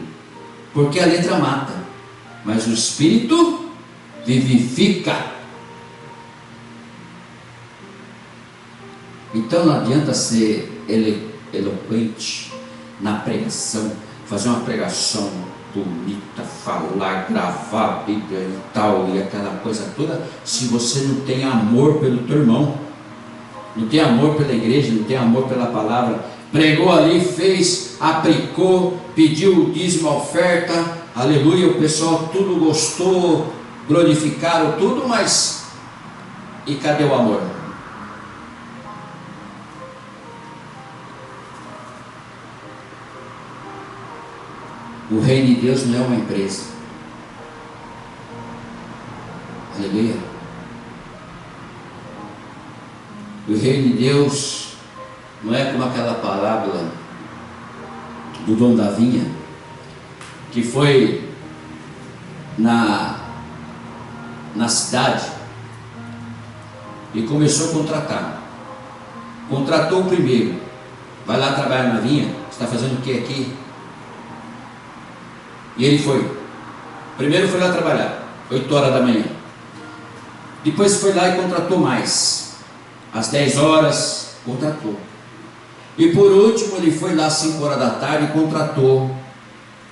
porque a letra mata, mas o Espírito vivifica. Então não adianta ser eloquente na pregação, fazer uma pregação bonita, falar, gravar a Bíblia e tal, e aquela coisa toda, se você não tem amor pelo teu irmão, não tem amor pela igreja, não tem amor pela palavra. Pregou ali, fez, aplicou, pediu o dízimo, a oferta, aleluia, o pessoal tudo gostou, glorificaram tudo, mas e cadê o amor? O reino de Deus não é uma empresa. Aleluia. O reino de Deus não é como aquela parábola do dono da vinha, que foi na na cidade e começou a contratar. Contratou o primeiro. Vai lá trabalhar na vinha. Você está fazendo o que aqui? E ele foi. Primeiro foi lá trabalhar, 8 horas da manhã. Depois foi lá e contratou mais. Às 10 horas, contratou. E por último, ele foi lá às 5 horas da tarde e contratou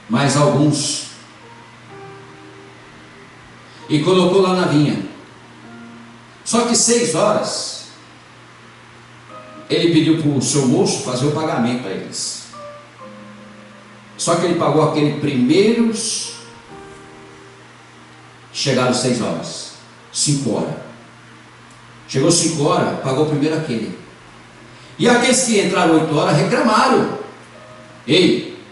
mais alguns. E colocou lá na vinha. Só que 6 horas, ele pediu para o seu moço fazer o pagamento a eles. Só que ele pagou aquele primeiros, chegaram 6 horas, 5 horas. Chegou 5 horas, pagou primeiro aquele. E aqueles que entraram 8 horas reclamaram. Ei,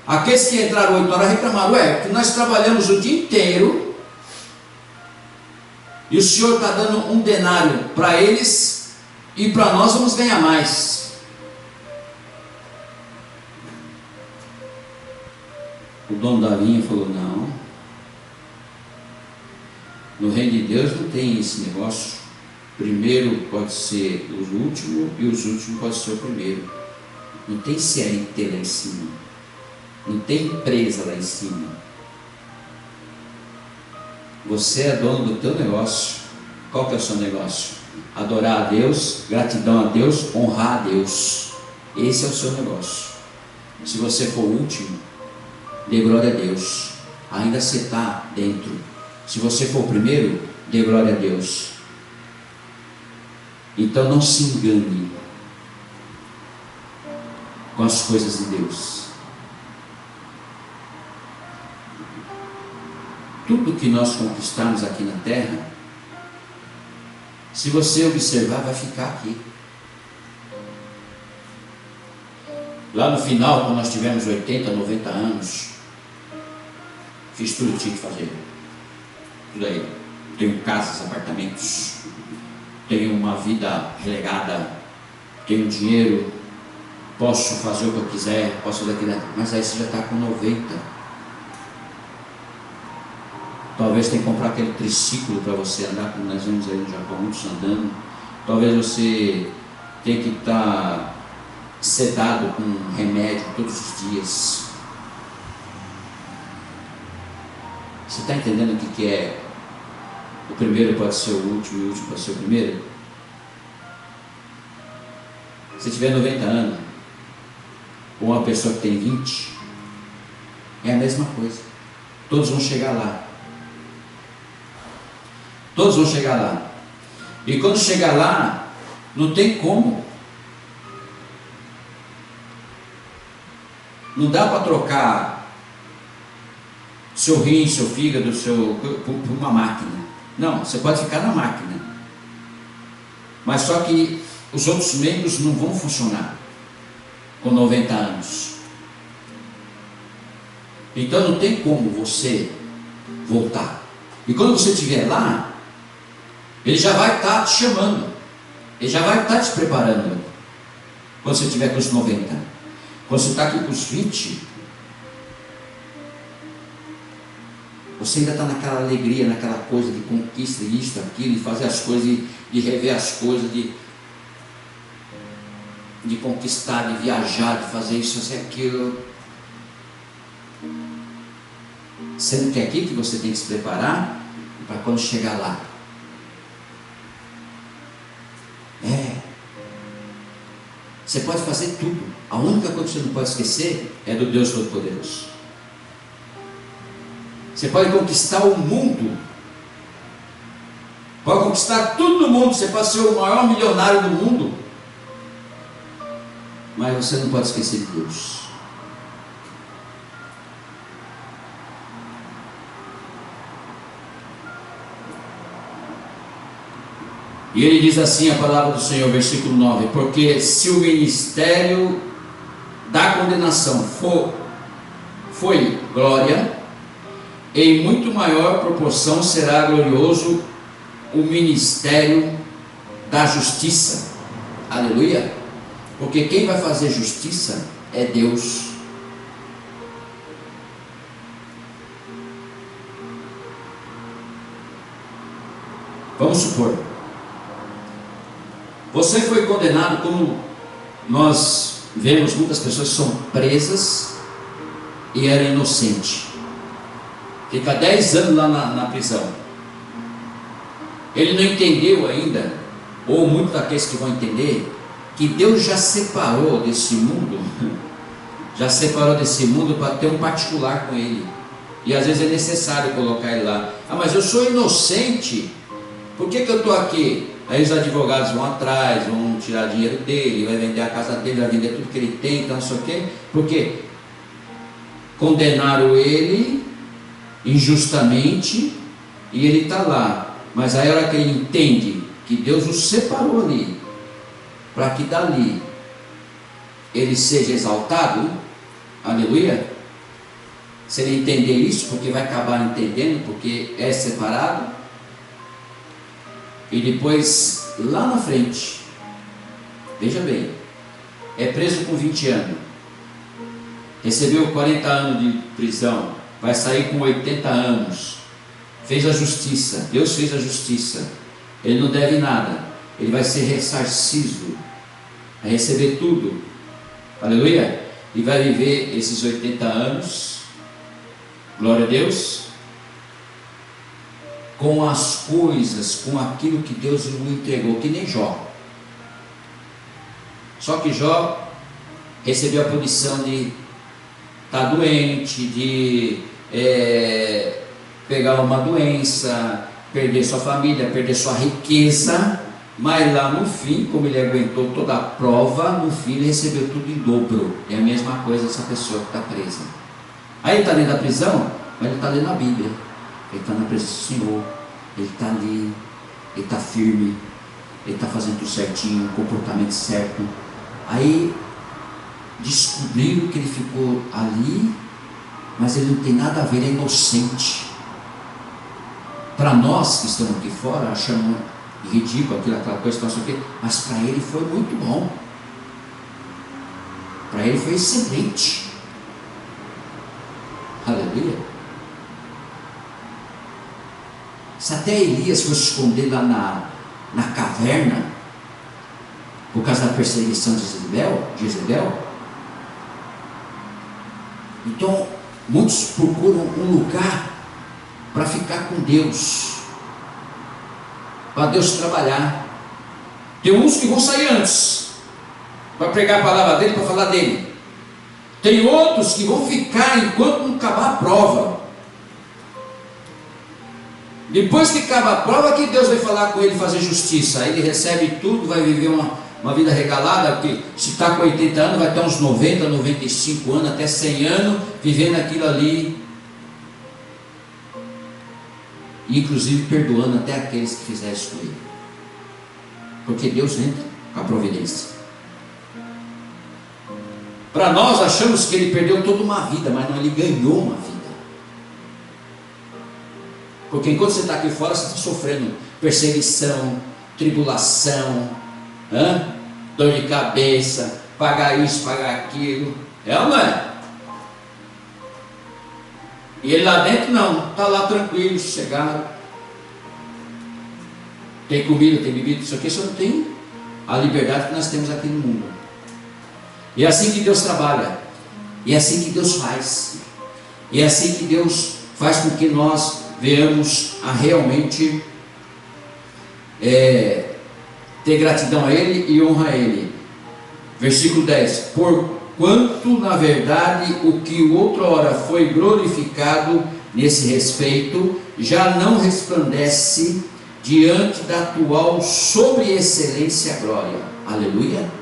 aqueles que entraram 8 horas reclamaram. Ué, porque nós trabalhamos o dia inteiro e o senhor está dando um denário para eles e para nós vamos ganhar mais. O dono da vinha falou: não, no reino de Deus não tem esse negócio. Primeiro pode ser os últimos e os últimos pode ser o primeiro. Não tem CLT lá em cima, não tem empresa lá em cima. Você é dono do teu negócio. Qual que é o seu negócio? Adorar a Deus, gratidão a Deus, honrar a Deus. Esse é o seu negócio. Se você for o último, dê glória a Deus, ainda você está dentro. Se você for o primeiro, dê glória a Deus. Então não se engane com as coisas de Deus. Tudo que nós conquistamos aqui na terra, se você observar, vai ficar aqui. Lá no final, quando nós tivemos 80, 90 anos, fiz tudo que tinha que fazer. Tudo aí. Tenho casas, apartamentos, tenho uma vida relegada, tenho dinheiro, posso fazer o que eu quiser, posso fazer aquilo. Mas aí você já está com 90. Talvez tenha que comprar aquele triciclo para você andar, como nós vemos aí no Japão, muitos andando. Talvez você tenha que estar sedado com remédio todos os dias. Você está entendendo o que é? O primeiro pode ser o último e o último pode ser o primeiro? Se tiver 90 anos, ou uma pessoa que tem 20, é a mesma coisa. Todos vão chegar lá. Todos vão chegar lá. E quando chegar lá, não tem como. Não dá para trocar seu rim, seu fígado, por uma máquina. Não, você pode ficar na máquina. Mas só que os outros membros não vão funcionar com 90 anos. Então não tem como você voltar. E quando você estiver lá, ele já vai estar te chamando. Ele já vai estar te preparando. Quando você estiver com os 90. Quando você está aqui com os 20, você ainda está naquela alegria, naquela coisa de conquista, isto, aquilo, de fazer as coisas, de rever as coisas, de conquistar, de viajar, de fazer isso, fazer aquilo. Sendo que é aqui que você tem que se preparar para quando chegar lá. Você pode fazer tudo. A única coisa que você não pode esquecer é do Deus Todo-Poderoso. Você pode conquistar o mundo. Pode conquistar tudo no mundo. Você pode ser o maior milionário do mundo. Mas você não pode esquecer de Deus. E ele diz assim a palavra do Senhor, versículo 9: porque se o ministério da condenação foi glória, em muito maior proporção será glorioso o ministério da justiça. Aleluia! Porque quem vai fazer justiça é Deus. Vamos supor, você foi condenado, como nós vemos muitas pessoas que são presas e eram inocentes, fica 10 anos lá na prisão. Ele não entendeu ainda, ou muitos daqueles que vão entender, que Deus já separou desse mundo, para ter um particular com ele. E às vezes é necessário colocar ele lá. Ah, mas eu sou inocente, por que eu estou aqui? Aí os advogados vão atrás, vão tirar dinheiro dele, vai vender a casa dele, vai vender tudo que ele tem, então não sei o quê. Porque condenaram ele injustamente e ele está lá. Mas aí a hora que ele entende que Deus o separou ali, para que dali ele seja exaltado, aleluia. Se ele entender isso, porque vai acabar entendendo, porque é separado, e depois lá na frente, veja bem, é preso com 20 anos, recebeu 40 anos de prisão, vai sair com 80 anos, fez a justiça, Deus fez a justiça, ele não deve nada, ele vai ser ressarcido, vai receber tudo, aleluia, e vai viver esses 80 anos, glória a Deus, com as coisas, com aquilo que Deus lhe entregou, que nem Jó. Só que Jó recebeu a punição de estar doente, de pegar uma doença, perder sua família, perder sua riqueza, mas lá no fim, como ele aguentou toda a prova, no fim ele recebeu tudo em dobro. É a mesma coisa essa pessoa que está presa. Aí ele está dentro da prisão, mas ele está lendo a Bíblia, ele está na presença do Senhor, ele está ali, ele está firme, ele está fazendo tudo certinho, o comportamento certo. Aí descobriram que ele ficou ali, mas ele não tem nada a ver, ele é inocente. Para nós que estamos aqui fora, achamos ridículo aquela coisa, não sei o quê, mas para ele foi muito bom, para ele foi excelente. Aleluia. Se até Elias foi se esconder lá na caverna, por causa da perseguição de Jezebel, então muitos procuram um lugar para ficar com Deus, para Deus trabalhar. Tem uns que vão sair antes para pregar a palavra dele, para falar dele. Tem outros que vão ficar enquanto não acabar a prova. Depois que acaba a prova, que Deus vai falar com ele, fazer justiça. Aí ele recebe tudo, vai viver uma vida regalada, porque se está com 80 anos, vai ter uns 90, 95 anos, até 100 anos, vivendo aquilo ali, inclusive perdoando até aqueles que fizeram isso com ele, porque Deus entra com a providência. Para nós achamos que ele perdeu toda uma vida, mas não, ele ganhou uma vida. Porque enquanto você está aqui fora, você está sofrendo perseguição, tribulação, dor de cabeça, pagar isso, pagar aquilo. É ou não é? E ele lá dentro não, está lá tranquilo, sossegado. Tem comida, tem bebida, isso aqui só não tem a liberdade que nós temos aqui no mundo. E é assim que Deus trabalha, e é assim que Deus faz, e é assim que Deus faz com que nós venhamos a realmente ter gratidão a Ele e honra a Ele. Versículo 10: porquanto na verdade o que outrora foi glorificado nesse respeito já não resplandece diante da atual sobre excelência glória. Aleluia.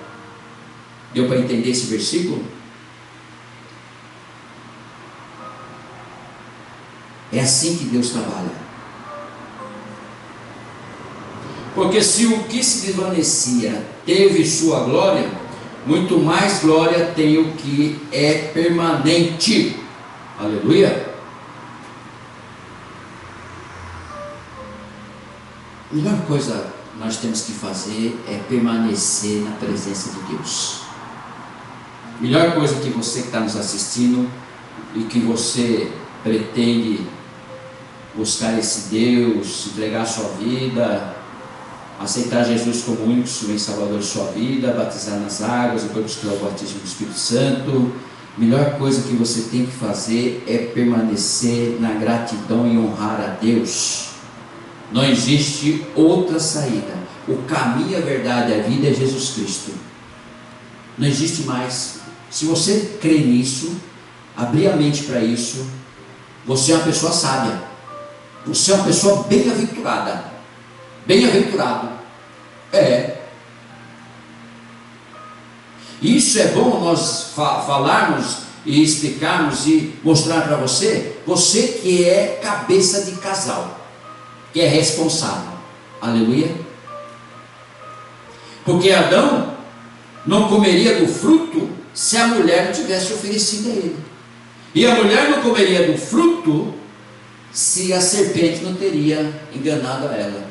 Deu para entender esse versículo? É assim que Deus trabalha. Porque se o que se desvanecia teve sua glória, muito mais glória tem o que é permanente. Aleluia. A melhor coisa que nós temos que fazer é permanecer na presença de Deus. A melhor coisa que você que está nos assistindo e que você pretende buscar esse Deus, entregar a sua vida, aceitar Jesus como único e Salvador de sua vida, batizar nas águas, depois buscar o batismo do Espírito Santo, a melhor coisa que você tem que fazer é permanecer na gratidão e honrar a Deus. Não existe outra saída. O caminho, a verdade e a vida é Jesus Cristo. Não existe mais. Se você crê nisso, abrir a mente para isso, você é uma pessoa sábia. Você é uma pessoa bem-aventurada. Bem-aventurado. Isso é bom nós falarmos e explicarmos e mostrar para você. Você que é cabeça de casal, que é responsável. Aleluia. Porque Adão não comeria do fruto se a mulher não tivesse oferecido a ele. E a mulher não comeria do fruto se a serpente não teria enganado a ela.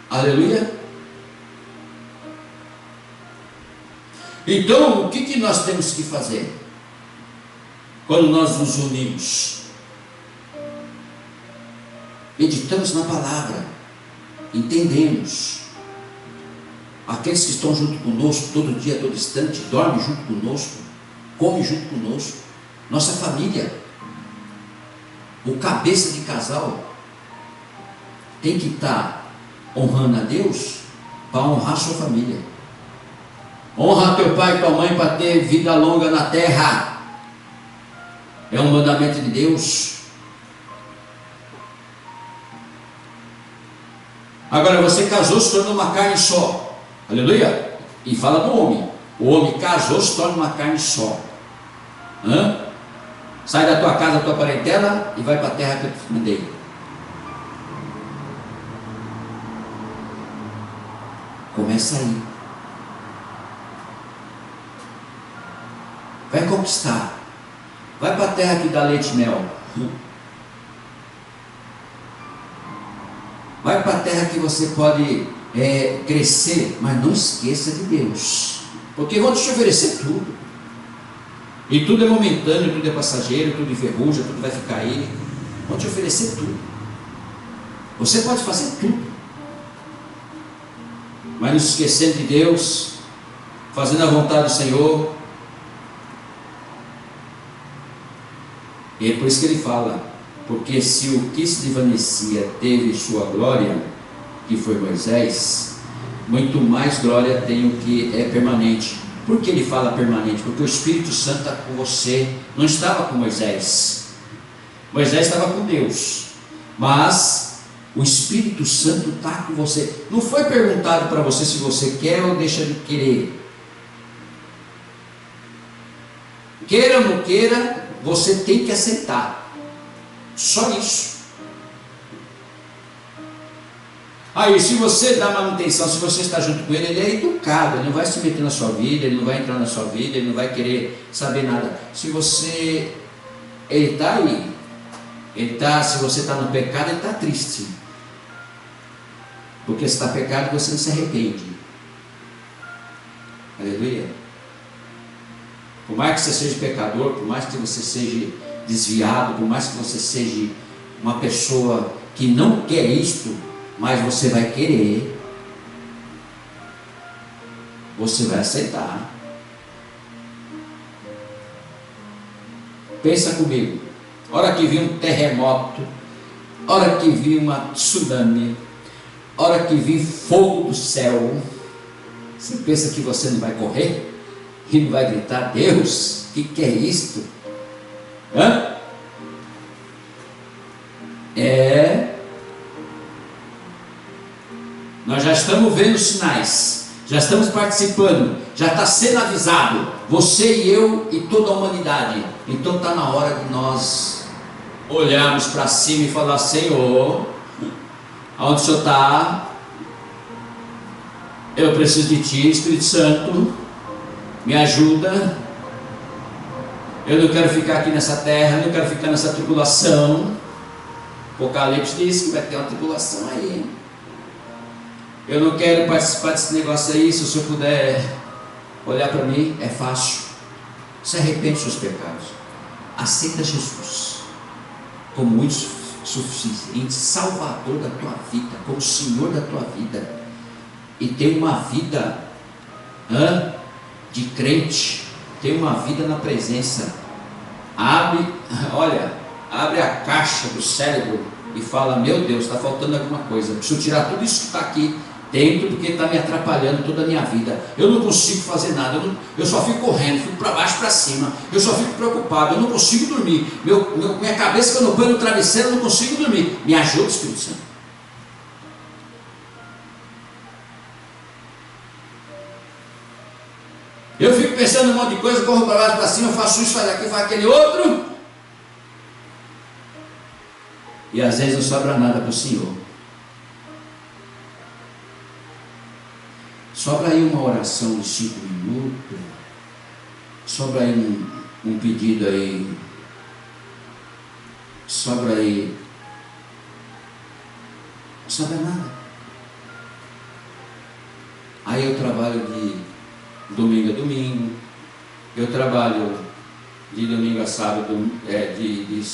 Aleluia. Então, o que nós temos que fazer quando nós nos unimos? Meditamos na palavra, entendemos. Aqueles que estão junto conosco todo dia, todo instante, dormem junto conosco, comem junto conosco, nossa família. O cabeça de casal tem que estar honrando a Deus para honrar a sua família. Honra teu pai e tua mãe para ter vida longa na terra. É um mandamento de Deus. Agora você casou, se tornou uma carne só. Aleluia. E fala do homem. O homem casou, se torna uma carne só. Sai da tua casa, da tua parentela e vai para a terra que eu te mandei. Começa aí. Vai conquistar. Vai para a terra que dá leite e mel. Vai para a terra que você pode crescer, mas não esqueça de Deus. Porque vão te oferecer tudo. E tudo é momentâneo, tudo é passageiro, tudo enferruja, tudo vai ficar aí. Vão te oferecer tudo. Você pode fazer tudo. Mas não se esquecendo de Deus, fazendo a vontade do Senhor. E é por isso que ele fala, porque se o que se desvanecia teve sua glória, que foi Moisés, muito mais glória tem o que é permanente. Por que ele fala permanente? Porque o Espírito Santo está com você. Não estava com Moisés. Moisés estava com Deus, mas o Espírito Santo está com você. Não foi perguntado para você se você quer ou deixa de querer. Queira ou não queira, você tem que aceitar. Só isso. Aí, se você dá manutenção, se você está junto com ele, ele é educado, ele não vai se meter na sua vida, ele não vai entrar na sua vida, ele não vai querer saber nada. Se você, ele está aí, se você está no pecado, ele está triste. Porque se está pecado, você não se arrepende. Aleluia. Por mais que você seja pecador, por mais que você seja desviado, por mais que você seja uma pessoa que não quer isto, mas você vai querer, você vai aceitar. Pensa comigo, hora que vir um terremoto, hora que vir uma tsunami, hora que vir fogo do céu, você pensa que você não vai correr? E não vai gritar, Deus, o que é isto? Nós já estamos vendo sinais, já estamos participando, já está sendo avisado, você e eu e toda a humanidade. Então está na hora de nós olharmos para cima e falar, Senhor, aonde o Senhor está? Eu preciso de Ti, Espírito Santo, me ajuda. Eu não quero ficar aqui nessa terra, eu não quero ficar nessa tribulação. Apocalipse diz que vai ter uma tribulação aí. Eu não quero participar desse negócio aí. Se o Senhor puder olhar para mim, é fácil. Se arrepende dos seus pecados, aceita Jesus, como insuficiente Salvador da tua vida, como Senhor da tua vida, e ter uma vida de crente, ter uma vida na presença. Abre a caixa do cérebro e fala: meu Deus, está faltando alguma coisa, preciso tirar tudo isso que está aqui dentro, porque está me atrapalhando toda a minha vida. Eu não consigo fazer nada, eu só fico correndo, fico para baixo, para cima, eu só fico preocupado, eu não consigo dormir, minha cabeça, quando eu ponho no travesseiro, eu não consigo dormir. Me ajuda, Espírito Santo. Eu fico pensando em um monte de coisa, corro para baixo, para cima, eu faço isso, faço aquilo, faço aquele outro, e às vezes não sobra nada para o Senhor. Sobra aí uma oração de 5 minutos, sobra aí um pedido aí, sobra aí, não sobra nada. Aí eu trabalho de domingo a domingo, eu trabalho de domingo a sábado, de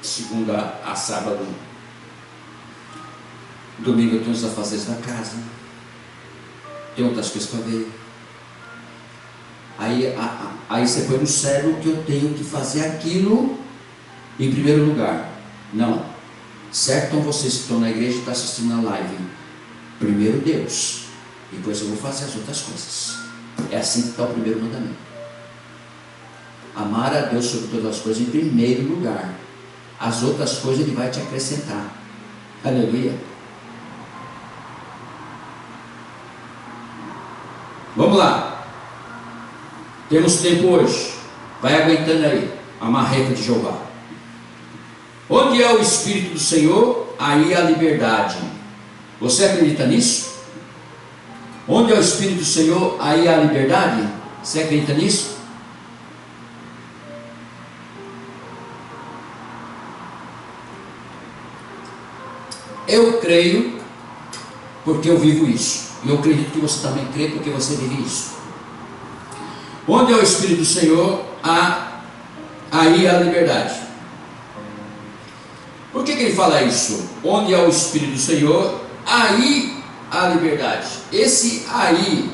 segunda a sábado, domingo eu tenho os afazeres da casa, tem outras coisas para ver. Aí você põe no cérebro que eu tenho que fazer aquilo em primeiro lugar. Não. Certo? Então vocês que estão na igreja e estão assistindo a live, primeiro Deus, depois eu vou fazer as outras coisas. É assim que está o primeiro mandamento. Amar a Deus sobre todas as coisas em primeiro lugar. As outras coisas Ele vai te acrescentar. Aleluia. Vamos lá. Temos tempo hoje. Vai aguentando aí a marreta de Jeová. Onde é o Espírito do Senhor, aí há liberdade. Você acredita nisso? Onde é o Espírito do Senhor, aí há liberdade? Você acredita nisso? Eu creio porque eu vivo isso. E eu acredito que você também crê porque você vive isso. Onde é o Espírito do Senhor, aí há liberdade. Por que ele fala isso? Onde é o Espírito do Senhor, aí há liberdade. Esse aí,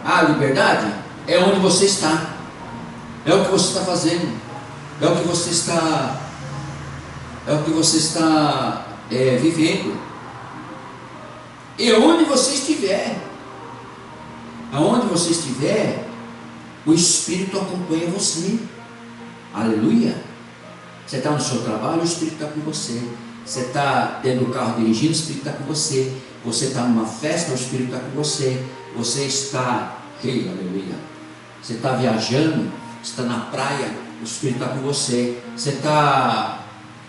a liberdade, é onde você está. É o que você está fazendo. É o que você está vivendo. E onde você estiver, aonde você estiver, o Espírito acompanha você. Aleluia. Você está no seu trabalho, o Espírito está com você. Você está dentro do carro dirigindo, o Espírito está com você. Você está numa festa, o Espírito está com você. Você está, aleluia. Você está viajando, você está na praia, o Espírito está com você. Você está,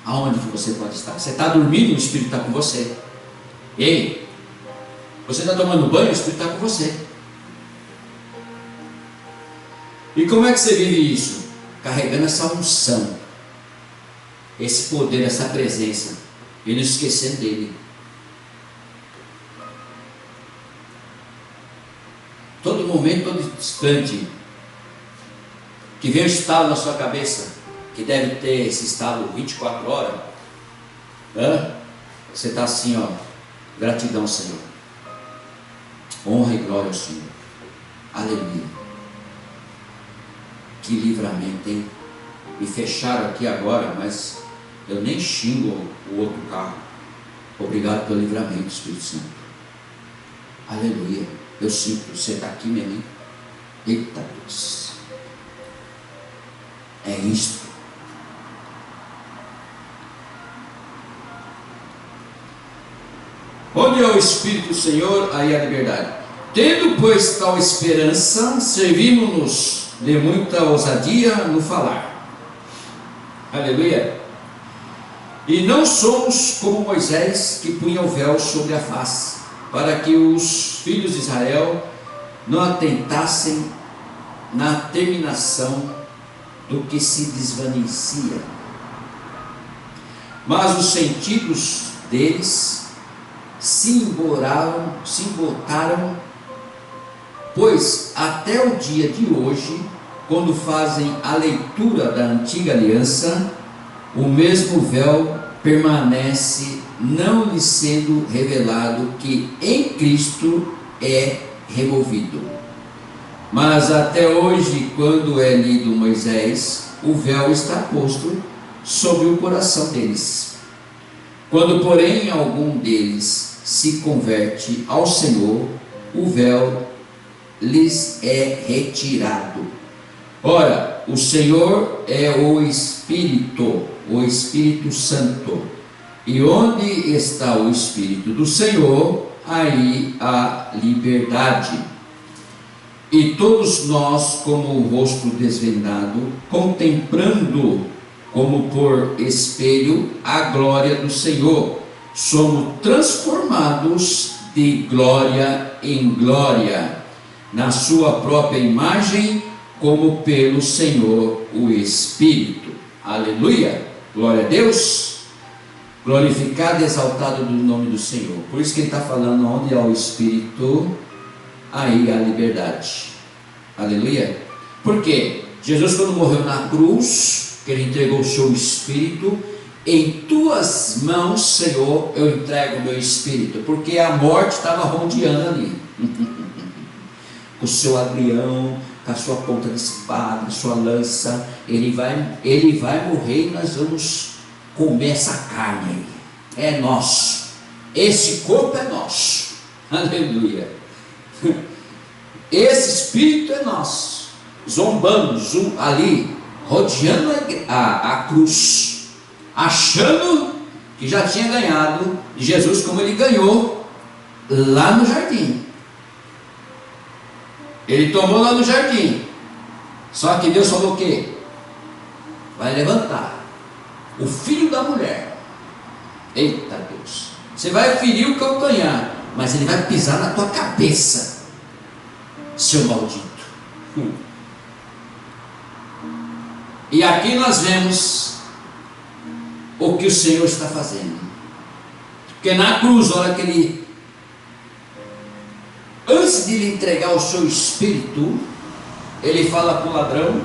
aonde que você pode estar? Você está dormindo, o Espírito está com você. Ei, você está tomando banho, o Espírito está com você. E como é que você vive isso? Carregando essa unção, esse poder, essa presença, e não esquecendo dele. Todo momento, todo instante, que vem um estalo na sua cabeça, que deve ter esse estalo 24 horas, você está assim, ó, gratidão, Senhor, honra e glória ao Senhor, aleluia. Que livramento, hein? Me fecharam aqui agora, mas eu nem xingo o outro carro. Obrigado pelo livramento, Espírito Santo. Aleluia. Eu sinto, você está aqui mesmo, hein? Eita Deus. É isto. Onde é o Espírito do Senhor, aí a liberdade. Tendo, pois, tal esperança, servimos-nos de muita ousadia no falar. Aleluia. E não somos como Moisés, que punha o véu sobre a face, para que os filhos de Israel não atentassem na terminação do que se desvanecia. Mas os sentidos deles se embotaram, pois até o dia de hoje, quando fazem a leitura da antiga aliança, o mesmo véu permanece, não lhe sendo revelado que em Cristo é removido. Mas até hoje, quando é lido Moisés, o véu está posto sobre o coração deles. Quando, porém, algum deles se converte ao Senhor, o véu lhes é retirado. Ora, o Senhor é o Espírito Santo. E onde está o Espírito do Senhor, aí há liberdade. E todos nós, como o rosto desvendado, contemplando como por espelho a glória do Senhor, somos transformados de glória em glória, na sua própria imagem, como pelo Senhor o Espírito. Aleluia! Glória a Deus! Glorificado e exaltado do nome do Senhor. Por isso que ele está falando, onde há o Espírito, aí há liberdade. Aleluia! Por quê? Jesus, quando morreu na cruz, que ele entregou o seu Espírito, em tuas mãos, Senhor, eu entrego o meu Espírito, porque a morte estava rodeando ali, com o seu agrião, com a sua ponta de espada, a sua lança, ele vai morrer e nós vamos comer essa carne aí, é nosso, esse corpo é nosso, aleluia, esse Espírito é nosso, zombando ali, rodeando a cruz, achando que já tinha ganhado de Jesus, como ele ganhou lá no jardim. Ele tomou lá no jardim. Só que Deus falou o quê? Vai levantar o filho da mulher. Eita Deus, você vai ferir o calcanhar, mas ele vai pisar na tua cabeça, seu maldito. E aqui nós vemos o que o Senhor está fazendo. Porque na cruz, a hora que ele, antes de lhe entregar o seu Espírito, ele fala para o ladrão,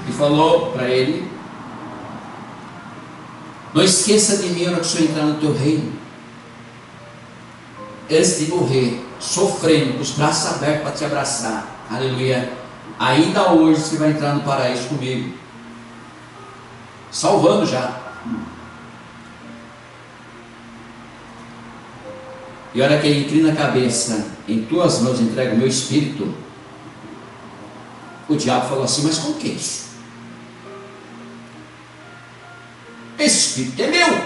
e falou para ele: não esqueça de mim na hora que o Senhor entrar no teu reino. Antes de morrer, sofrendo, com os braços abertos para te abraçar, aleluia, ainda hoje você vai entrar no paraíso comigo, salvando já. E olha que ele inclina a cabeça, em tuas mãos entrega o meu Espírito. O diabo falou assim: mas como que é isso? Esse Espírito é meu,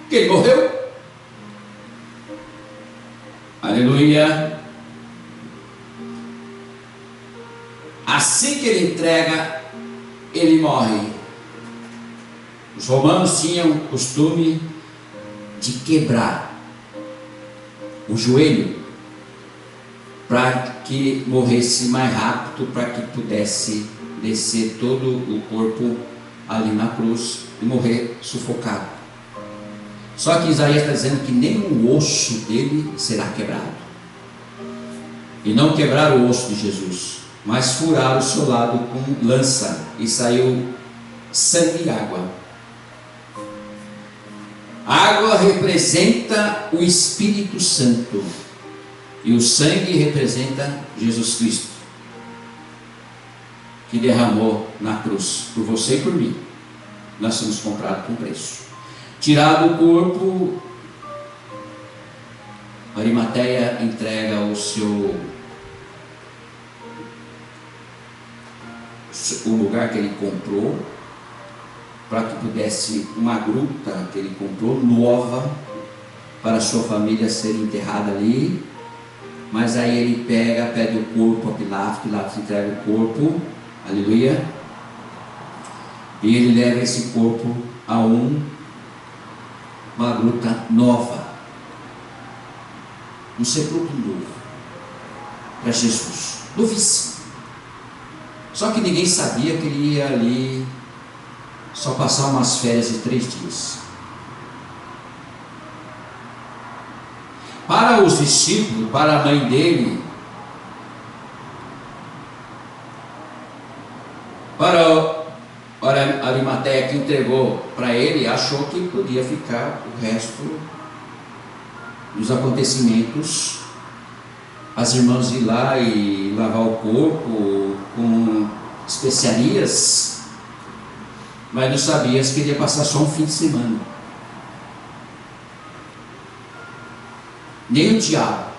que ele morreu. Aleluia. Assim que ele entrega, ele morre. Os romanos tinham o costume de quebrar o joelho para que morresse mais rápido, para que pudesse descer todo o corpo ali na cruz e morrer sufocado. Só que Isaías está dizendo que nem o osso dele será quebrado. E não quebraram o osso de Jesus, mas furaram o seu lado com lança, e saiu sangue e água. A água representa o Espírito Santo, e o sangue representa Jesus Cristo, que derramou na cruz por você e por mim. Nós somos comprados com preço. Tirado o corpo, Arimateia entrega o lugar que ele comprou, para que pudesse, uma gruta que ele comprou nova, para a sua família ser enterrada ali. Mas aí ele pede o corpo a Pilatos, Pilatos entrega o corpo, aleluia, e ele leva esse corpo a uma gruta nova, um sepulcro novo para Jesus, novíssimo. Só que ninguém sabia que ele ia ali só passar umas férias de 3 dias. Para os discípulos, para a mãe dele, para Ora, Arimateia, que entregou para ele, achou que podia ficar o resto dos acontecimentos, as irmãs ir lá e lavar o corpo com especiarias, mas não sabia que iria passar só um fim de semana. Nem o diabo.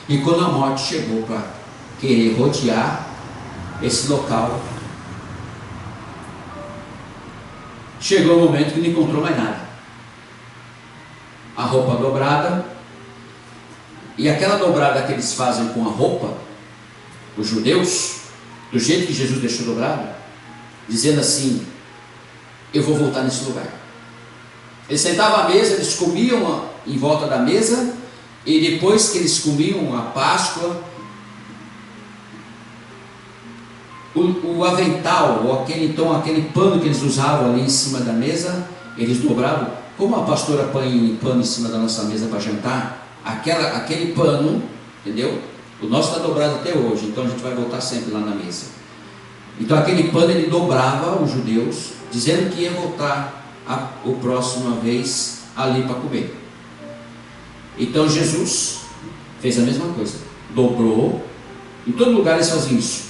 E quando a morte chegou para querer rodear esse local, chegou o momento que não encontrou mais nada. A roupa dobrada, e aquela dobrada que eles fazem com a roupa, os judeus, do jeito que Jesus deixou dobrado, dizendo assim: eu vou voltar nesse lugar. Eles sentavam à mesa, eles comiam em volta da mesa, e depois que eles comiam a Páscoa, o avental, ou aquele pano que eles usavam ali em cima da mesa, eles dobravam, como a pastora põe pano em cima da nossa mesa para jantar, aquele pano, entendeu? O nosso está dobrado até hoje, então a gente vai voltar sempre lá na mesa. Então aquele pano ele dobrava os judeus, dizendo que ia voltar a próxima vez ali para comer. Então Jesus fez a mesma coisa, dobrou. Em todo lugar eles faziam isso,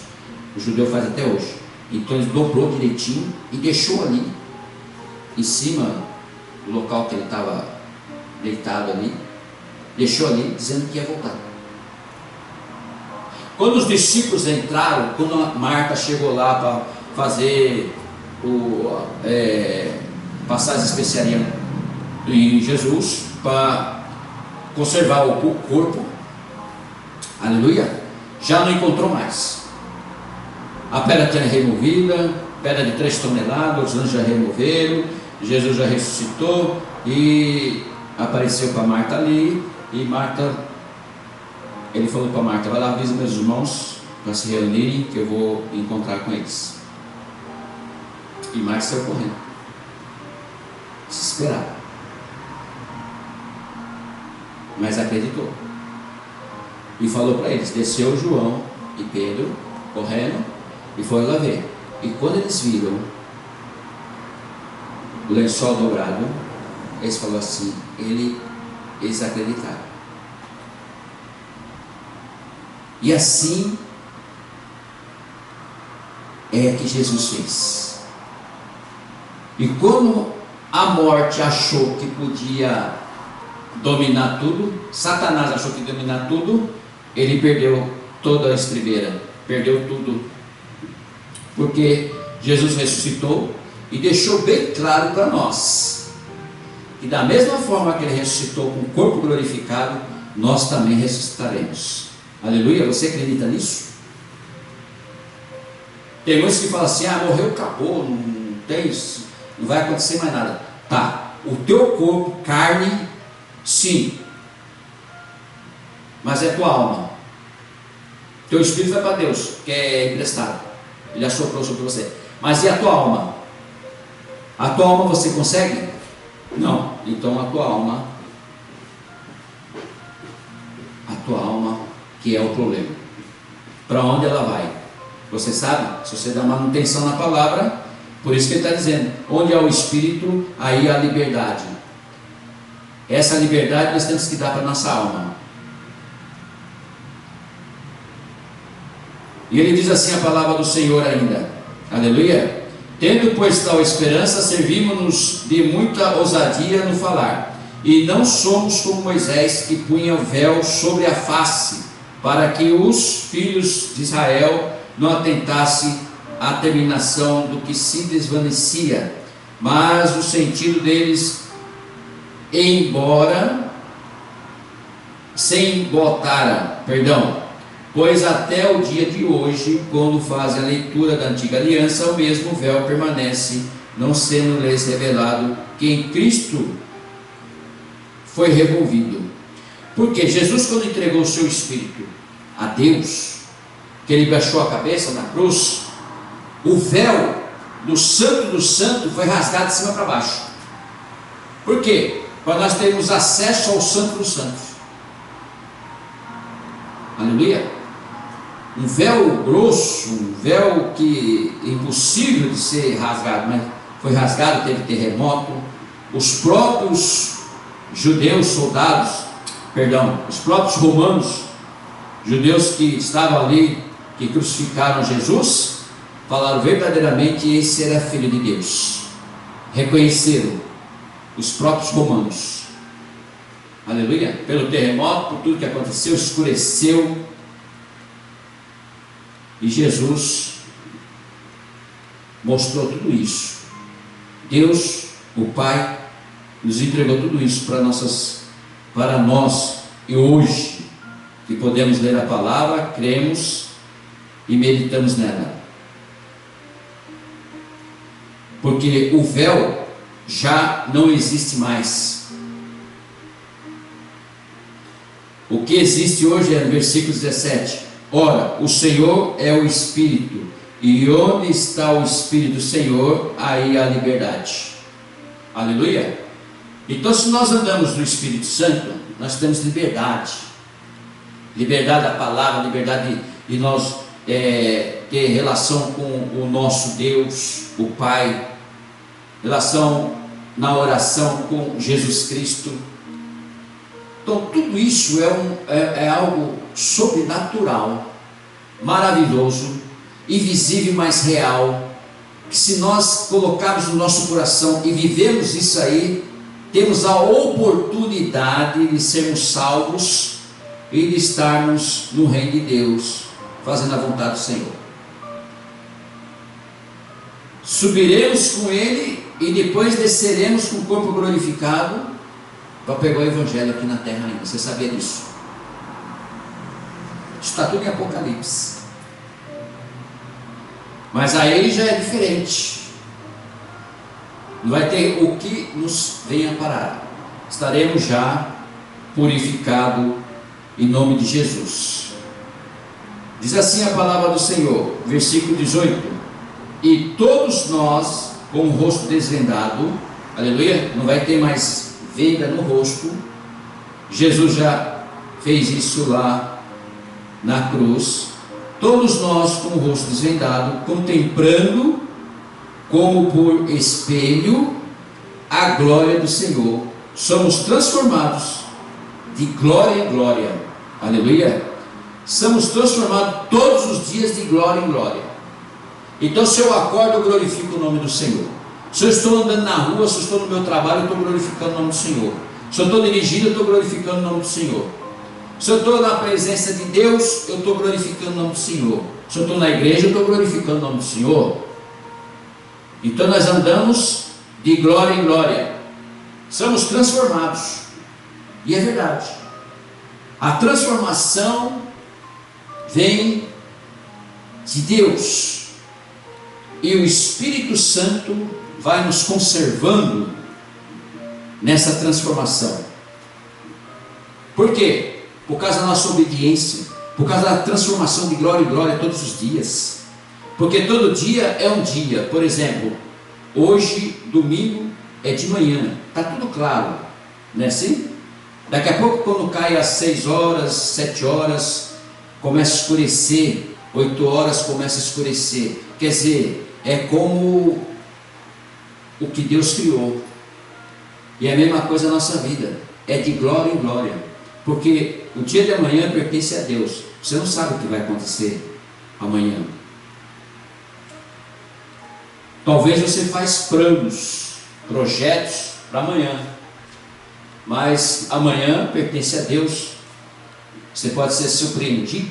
o judeu faz até hoje. Então ele dobrou direitinho e deixou ali em cima do local que ele estava deitado ali, deixou ali dizendo que ia voltar. Quando os discípulos entraram, quando a Marta chegou lá para fazer passar as especiarias em Jesus para conservar o corpo, aleluia, já não encontrou mais. A pedra tinha removida, pedra de 3 toneladas, os anjos já removeram, Jesus já ressuscitou e apareceu para Marta ali. E Marta, ele falou para Marta: vai lá, avisa meus irmãos para se reunirem, que eu vou encontrar com eles. E Marta saiu correndo, desesperada, mas acreditou e falou para eles. Desceu João e Pedro correndo e foram lá ver. E quando eles viram o lençol dobrado, eles falaram assim, eles acreditaram. E assim é que Jesus fez. E como a morte achou que podia dominar tudo, Satanás achou que ia dominar tudo, ele perdeu toda a estribeira, perdeu tudo, porque Jesus ressuscitou e deixou bem claro para nós que da mesma forma que ele ressuscitou com o corpo glorificado, nós também ressuscitaremos. Aleluia, você acredita nisso? Tem muitos que falam assim: morreu, acabou, não vai acontecer mais nada. Tá, o teu corpo, carne, sim, mas é tua alma. Teu espírito vai para Deus, que é emprestado, ele assoprou sobre você. Mas e a tua alma? A tua alma você consegue? Não. Então a tua alma que é o problema. Para onde ela vai? Você sabe? Se você dá manutenção na palavra, por isso que ele está dizendo: onde há o Espírito, aí há a liberdade. Essa liberdade nós temos que dar para a nossa alma. E ele diz assim a palavra do Senhor ainda, aleluia: tendo pois tal esperança, servimos-nos de muita ousadia no falar, e não somos como Moisés, que punha o véu sobre a face, para que os filhos de Israel não atentassem à terminação do que se desvanecia, mas o sentido deles se embotara, pois até o dia de hoje, quando fazem a leitura da antiga aliança, o mesmo véu permanece, não sendo-lhes revelado que em Cristo foi removido. Porque Jesus, quando entregou o seu Espírito a Deus, que ele baixou a cabeça na cruz, o véu do santo foi rasgado de cima para baixo. Por quê? Para nós termos acesso ao santo dos santos. Aleluia. um véu grosso, um véu que é impossível de ser rasgado, mas foi rasgado, teve terremoto. Os próprios judeus, os próprios romanos, judeus que estavam ali, que crucificaram Jesus, falaram verdadeiramente: esse era filho de Deus. Reconheceram os próprios romanos. Aleluia. Pelo terremoto, por tudo que aconteceu, escureceu, e Jesus mostrou tudo isso. Deus, o Pai, nos entregou tudo isso para nós, e hoje que podemos ler a palavra, cremos e meditamos nela. Porque o véu já não existe mais. O que existe hoje é no versículo 17: ora, o Senhor é o Espírito, e onde está o Espírito do Senhor, aí há liberdade. Aleluia. Então, se nós andamos no Espírito Santo, nós temos liberdade. Liberdade da palavra, liberdade de nós ter relação com o nosso Deus, o Pai, relação na oração com Jesus Cristo. Então tudo isso é algo sobrenatural, maravilhoso, invisível, mas real, que se nós colocarmos no nosso coração e vivemos isso aí, temos a oportunidade de sermos salvos e de estarmos no reino de Deus, fazendo a vontade do Senhor. Subiremos com Ele e depois desceremos com o corpo glorificado para pegar o Evangelho aqui na terra ainda. Você sabia disso? Isso está tudo em Apocalipse. Mas aí já é diferente. Não vai ter o que nos venha parar. Estaremos já purificados em nome de Jesus. Diz assim a palavra do Senhor, versículo 18: e todos nós, com o rosto desvendado, aleluia, não vai ter mais venda no rosto. Jesus já fez isso lá na cruz. Todos nós, com o rosto desvendado, contemplando como por espelho a glória do Senhor, somos transformados de glória em glória. Aleluia. Somos transformados todos os dias de glória em glória. Então, se eu acordo, eu glorifico o nome do Senhor. Se eu estou andando na rua, se eu estou no meu trabalho, eu estou glorificando o nome do Senhor. Se eu estou dirigindo, eu estou glorificando o nome do Senhor. Se eu estou na presença de Deus, eu estou glorificando o nome do Senhor. Se eu estou na igreja, eu estou glorificando o nome do Senhor. Então nós andamos de glória em glória. Somos transformados. E é verdade. A transformação vem de Deus. E o Espírito Santo vai nos conservando nessa transformação. Por quê? Por causa da nossa obediência, por causa da transformação de glória em glória todos os dias. Porque todo dia é um dia. Por exemplo, hoje, domingo, é de manhã, está tudo claro, não é assim? Daqui a pouco, quando cai às 6 horas, 7 horas, começa a escurecer, 8 horas começa a escurecer. Quer dizer, é como o que Deus criou. E é a mesma coisa na nossa vida, é de glória em glória. Porque o dia de amanhã pertence a Deus. Você não sabe o que vai acontecer amanhã. Talvez você faz planos, projetos para amanhã, mas amanhã pertence a Deus. Você pode ser surpreendido,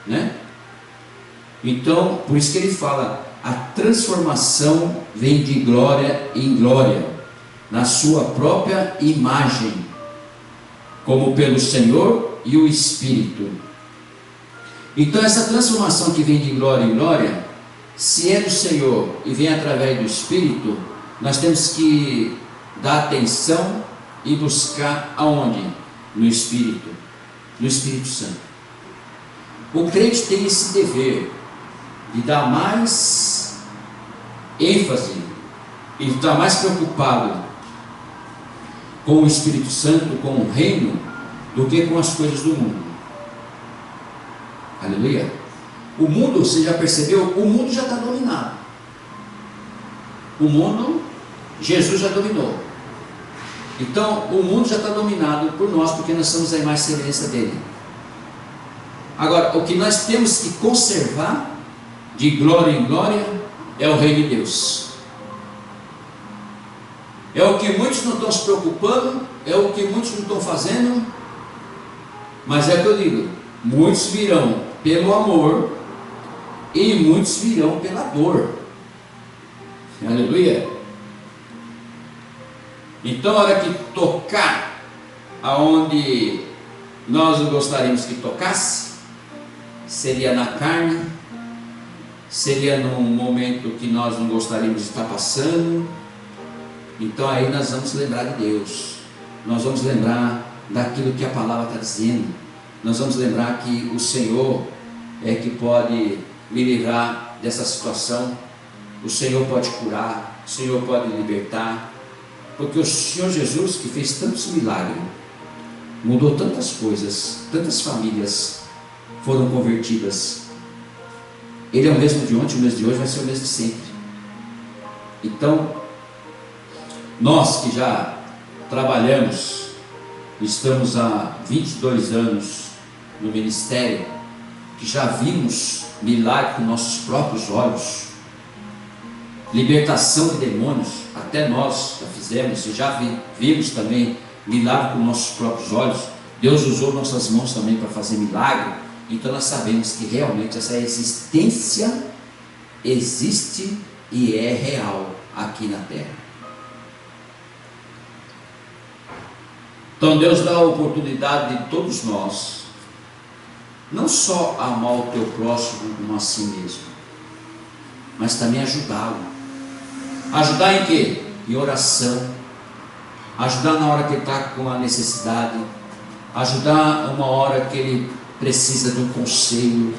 né? Então, por isso que ele fala, a transformação vem de glória em glória, na sua própria imagem, como pelo Senhor e o Espírito. Então essa transformação que vem de glória em glória, se é do Senhor e vem através do Espírito, nós temos que dar atenção e buscar aonde? No Espírito, no Espírito Santo. O crente tem esse dever de dar mais ênfase e estar mais preocupado com o Espírito Santo, com o reino, do que com as coisas do mundo. Aleluia. O mundo, você já percebeu? O mundo já está dominado. O mundo, Jesus já dominou. Então, o mundo já está dominado por nós, porque nós somos a imagem e semelhança dele. Agora, o que nós temos que conservar, de glória em glória, é o reino de Deus. É o que muitos não estão se preocupando, é o que muitos não estão fazendo, mas é o que eu digo: muitos virão pelo amor e muitos virão pela dor. Aleluia. Então, a hora que tocar aonde nós gostaríamos que tocasse, seria na carne, seria num momento que nós não gostaríamos de estar passando. Então aí nós vamos lembrar de Deus, nós vamos lembrar daquilo que a palavra está dizendo, nós vamos lembrar que o Senhor é que pode me livrar dessa situação, o Senhor pode curar, o Senhor pode libertar, porque o Senhor Jesus, que fez tantos milagres, mudou tantas coisas, tantas famílias foram convertidas. Ele é o mesmo de ontem, o mesmo de hoje vai ser o mesmo de sempre. Então, nós que já trabalhamos, estamos há 22 anos no ministério, que já vimos milagre com nossos próprios olhos, libertação de demônios, até nós já fizemos, e já vimos também milagre com nossos próprios olhos. Deus usou nossas mãos também para fazer milagre. Então nós sabemos que realmente essa existência existe e é real aqui na terra. Então Deus dá a oportunidade de todos nós, não só amar o teu próximo como a si mesmo, mas também ajudá-lo. Ajudar em quê? Em oração. Ajudar na hora que ele está com a necessidade. Ajudar uma hora que ele precisa de um conselho.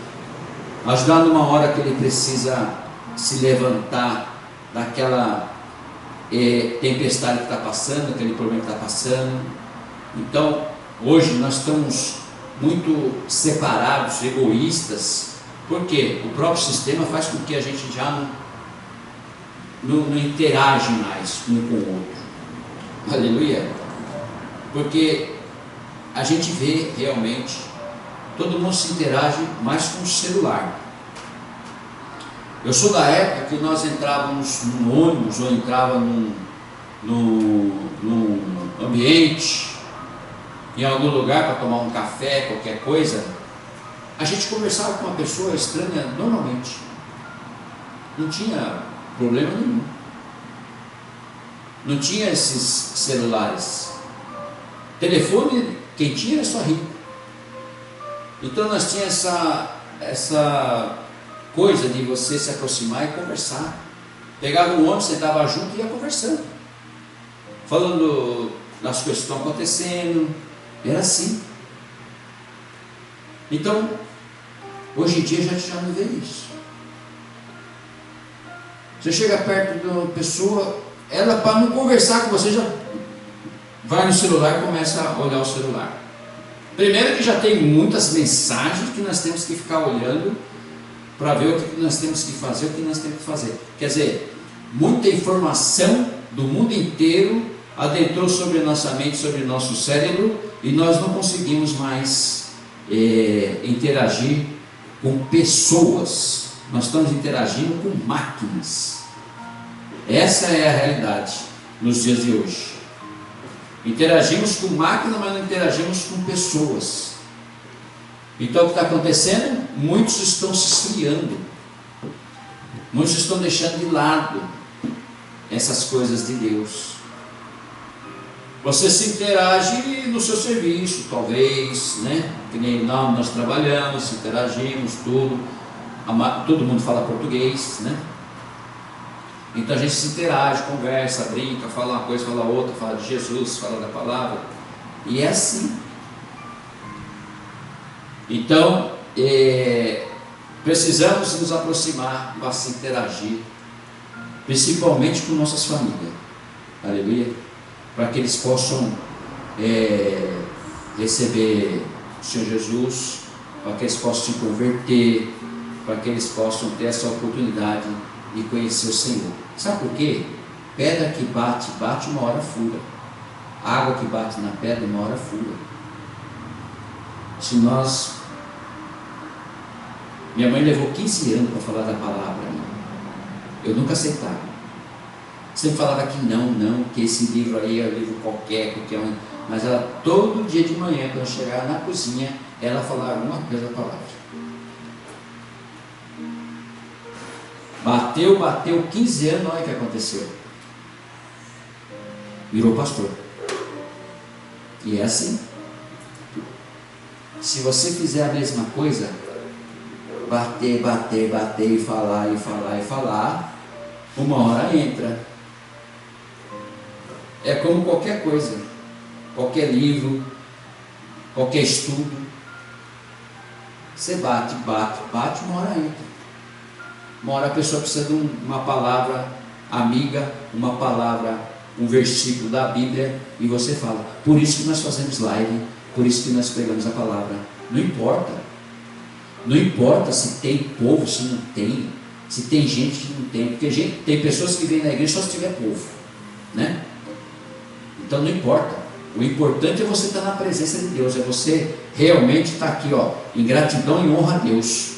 Ajudar numa hora que ele precisa se levantar daquela tempestade que está passando, aquele problema que está passando. Então, hoje nós estamos muito separados, egoístas, porque o próprio sistema faz com que a gente já não interage mais um com o outro. Aleluia. Porque a gente vê realmente, todo mundo se interage mais com o celular. Eu sou da época que nós entrávamos num ônibus ou entrava num ambiente, em algum lugar para tomar um café, qualquer coisa, a gente conversava com uma pessoa estranha normalmente. Não tinha problema nenhum. Não tinha esses celulares. Telefone, quem tinha era só rico. Então nós tínhamos essa coisa de você se aproximar e conversar. Pegava um ônibus, sentava junto e ia conversando, falando das coisas que estão acontecendo. Era assim. Então, hoje em dia a gente já não vê isso. Você chega perto de uma pessoa, ela, para não conversar com você, já vai no celular e começa a olhar o celular. Primeiro que já tem muitas mensagens que nós temos que ficar olhando para ver o que nós temos que fazer, o que nós temos que fazer. Quer dizer, muita informação do mundo inteiro adentrou sobre a nossa mente, sobre o nosso cérebro, e nós não conseguimos mais interagir com pessoas. Nós estamos interagindo com máquinas. Essa é a realidade nos dias de hoje. Interagimos com máquina, mas não interagimos com pessoas. Então o que está acontecendo? Muitos estão se esfriando. Muitos estão deixando de lado essas coisas de Deus. Você se interage no seu serviço, talvez, né? Que nem nós trabalhamos, interagimos, tudo. Todo mundo fala português, né? Então a gente se interage, conversa, brinca, fala uma coisa, fala outra, fala de Jesus, fala da palavra. E é assim. Então, precisamos nos aproximar para se interagir, principalmente com nossas famílias. Aleluia. Para que eles possam receber o Senhor Jesus para que eles possam se converter, para que eles possam ter essa oportunidade de conhecer o Senhor. Sabe por quê? Pedra que bate, bate, uma hora fura. Água que bate na pedra, uma hora fura. Se nós... Minha mãe levou 15 anos para falar da palavra. Eu nunca aceitava. Sempre falava que não, que esse livro aí é um livro qualquer, mas ela, todo dia de manhã, quando eu chegava na cozinha, ela falava alguma coisa da palavra. Bateu 15 anos, olha o que aconteceu. Virou pastor. E é assim. Se você fizer a mesma coisa, bater e falar, uma hora entra. É como qualquer coisa, qualquer livro, qualquer estudo. Você bate, uma hora entra. Uma hora a pessoa precisa de uma palavra amiga, uma palavra, um versículo da Bíblia, e você fala. Por isso que nós fazemos live, por isso que nós pregamos a palavra. Não importa. Não importa se tem povo, se não tem, se tem gente que não tem, porque tem pessoas que vêm na igreja só se tiver povo, né? Então não importa. O importante é você estar na presença de Deus, é você realmente estar aqui, em gratidão e honra a Deus.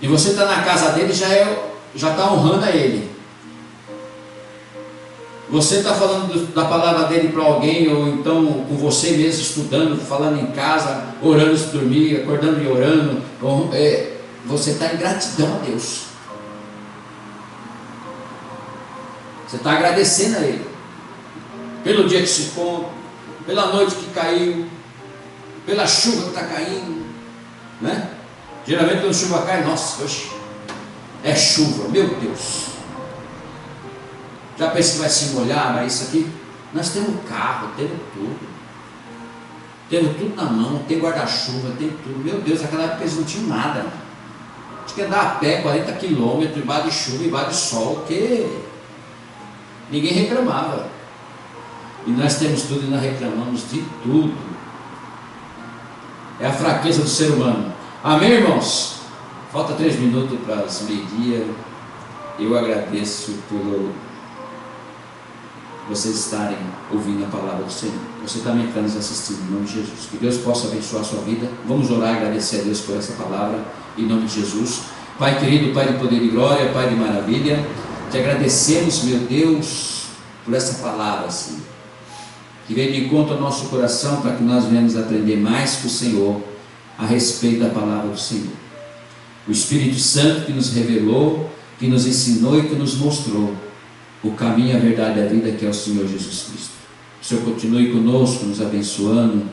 E você está na casa dele, já está honrando a ele. Você está falando da palavra dele para alguém, ou então com você mesmo, estudando, falando em casa, orando antes de dormir, acordando e orando. Você está em gratidão a Deus. Você está agradecendo a Ele. Pelo dia que se foi, pela noite que caiu, pela chuva que está caindo, né? Geralmente quando a chuva cai, nossa, oxe, é chuva, meu Deus. Já pensa que vai se molhar, mas isso aqui, nós temos carro, temos tudo na mão, tem guarda-chuva, tem tudo. Meu Deus, naquela época eles não tinham nada. Tinha que andar a pé 40 quilômetros, embaixo de chuva, embaixo de sol, que ninguém reclamava. E nós temos tudo e nós reclamamos de tudo. É a fraqueza do ser humano. Amém, irmãos? Falta 3 minutos para as meio-dia. Eu agradeço por vocês estarem ouvindo a palavra do Senhor. Você também está nos assistindo, em nome de Jesus. Que Deus possa abençoar a sua vida. Vamos orar e agradecer a Deus por essa palavra, em nome de Jesus. Pai querido, Pai de poder e glória, Pai de maravilha, te agradecemos, meu Deus, por essa palavra, Senhor, que veio de encontro ao nosso coração, para que nós venhamos aprender mais com o Senhor a respeito da palavra do Senhor. O Espírito Santo que nos revelou, que nos ensinou e que nos mostrou o caminho, a verdade e a vida, que é o Senhor Jesus Cristo. O Senhor continue conosco, nos abençoando.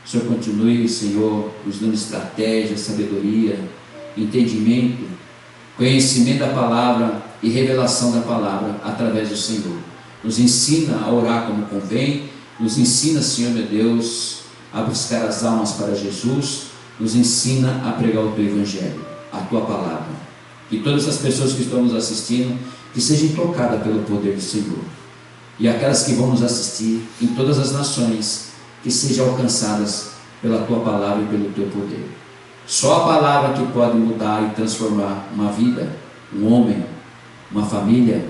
O Senhor continue, Senhor, nos dando estratégia, sabedoria, entendimento, conhecimento da palavra e revelação da palavra através do Senhor. Nos ensina a orar como convém, nos ensina, Senhor meu Deus, a buscar as almas para Jesus, nos ensina a pregar o Teu Evangelho, a Tua palavra. Que todas as pessoas que estão nos assistindo, que sejam tocadas pelo poder do Senhor. E aquelas que vão nos assistir em todas as nações, que sejam alcançadas pela Tua palavra e pelo Teu poder. Só a palavra que pode mudar e transformar uma vida, um homem, uma família.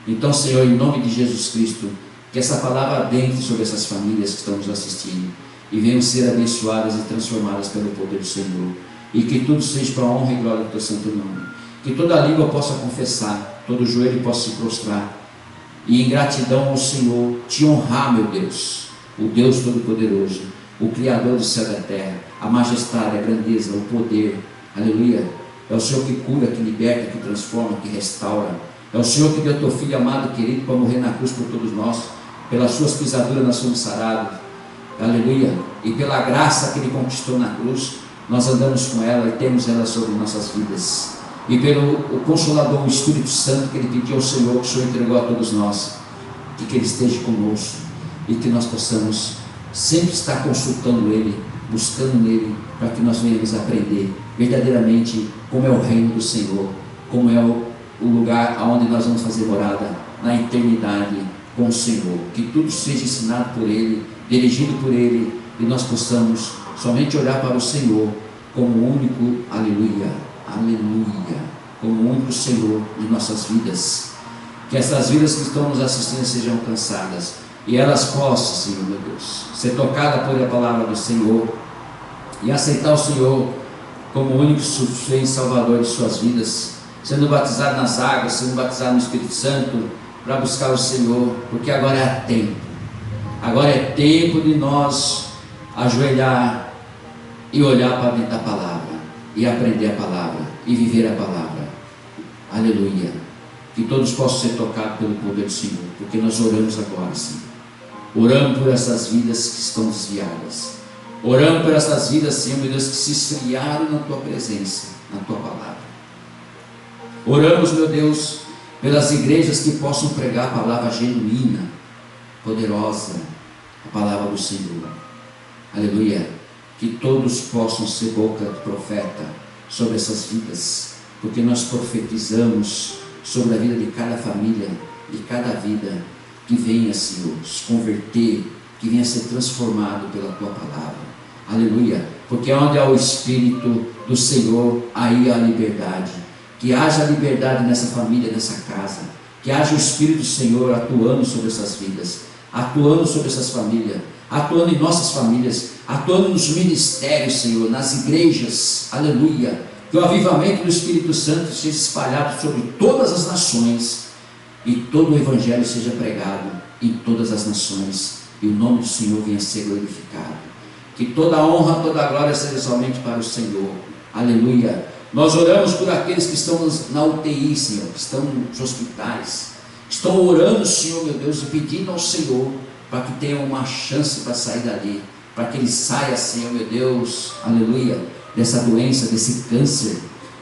Então, Senhor, em nome de Jesus Cristo, que essa palavra adentre sobre essas famílias que estão nos assistindo e venham ser abençoadas e transformadas pelo poder do Senhor. E que tudo seja para a honra e glória do Teu santo nome. Que toda língua possa confessar, todo joelho possa se prostrar e em gratidão ao Senhor te honrar, meu Deus, o Deus Todo-Poderoso, o Criador do céu e da terra, a majestade, a grandeza, o poder. Aleluia. É o Senhor que cura, que liberta, que transforma, que restaura. É o Senhor que deu Teu Filho amado e querido para morrer na cruz por todos nós. Pelas Suas pisaduras nós somos sarados. Aleluia. E pela graça que Ele conquistou na cruz, nós andamos com ela e temos ela sobre nossas vidas. E pelo o Consolador, o Espírito Santo, que Ele pediu ao Senhor, que o Senhor entregou a todos nós, que Ele esteja conosco e que nós possamos sempre estar consultando Ele, buscando nele, para que nós venhamos aprender verdadeiramente como é o reino do Senhor, como é o lugar onde nós vamos fazer morada na eternidade com o Senhor. Que tudo seja ensinado por Ele, dirigido por Ele, e nós possamos somente olhar para o Senhor como o único, aleluia, aleluia, como o único Senhor de nossas vidas. Que essas vidas que estão nos assistindo sejam alcançadas e elas possam, Senhor meu Deus, ser tocadas por a palavra do Senhor e aceitar o Senhor como o único suficiente Salvador de suas vidas, sendo batizado nas águas, sendo batizado no Espírito Santo, para buscar o Senhor, porque agora é tempo. Agora é tempo de nós ajoelhar e olhar para dentro da palavra, e aprender a palavra, e viver a palavra. Aleluia. Que todos possam ser tocados pelo poder do Senhor, porque nós oramos agora, Senhor. Oramos por essas vidas que estão desviadas. Oramos por essas vidas, Senhor, meu Deus, que se esfriaram na Tua presença, na Tua palavra. Oramos, meu Deus, pelas igrejas que possam pregar a palavra genuína, poderosa, a palavra do Senhor. Aleluia. Que todos possam ser boca de profeta sobre essas vidas, porque nós profetizamos sobre a vida de cada família, de cada vida, que venha, Senhor, se converter, que venha ser transformado pela Tua palavra. Aleluia. Porque onde há o Espírito do Senhor, aí há liberdade. Que haja liberdade nessa família, nessa casa. Que haja o Espírito do Senhor atuando sobre essas vidas, atuando sobre essas famílias, atuando em nossas famílias, atuando nos ministérios, Senhor, nas igrejas. Aleluia. Que o avivamento do Espírito Santo seja espalhado sobre todas as nações e todo o Evangelho seja pregado em todas as nações e o nome do Senhor venha a ser glorificado. Que toda a honra, toda a glória seja somente para o Senhor. Aleluia. Nós oramos por aqueles que estão na UTI, Senhor, que estão nos hospitais, estão orando, Senhor, meu Deus, e pedindo ao Senhor para que tenham uma chance para sair dali, para que ele saia, Senhor, meu Deus, aleluia, dessa doença, desse câncer,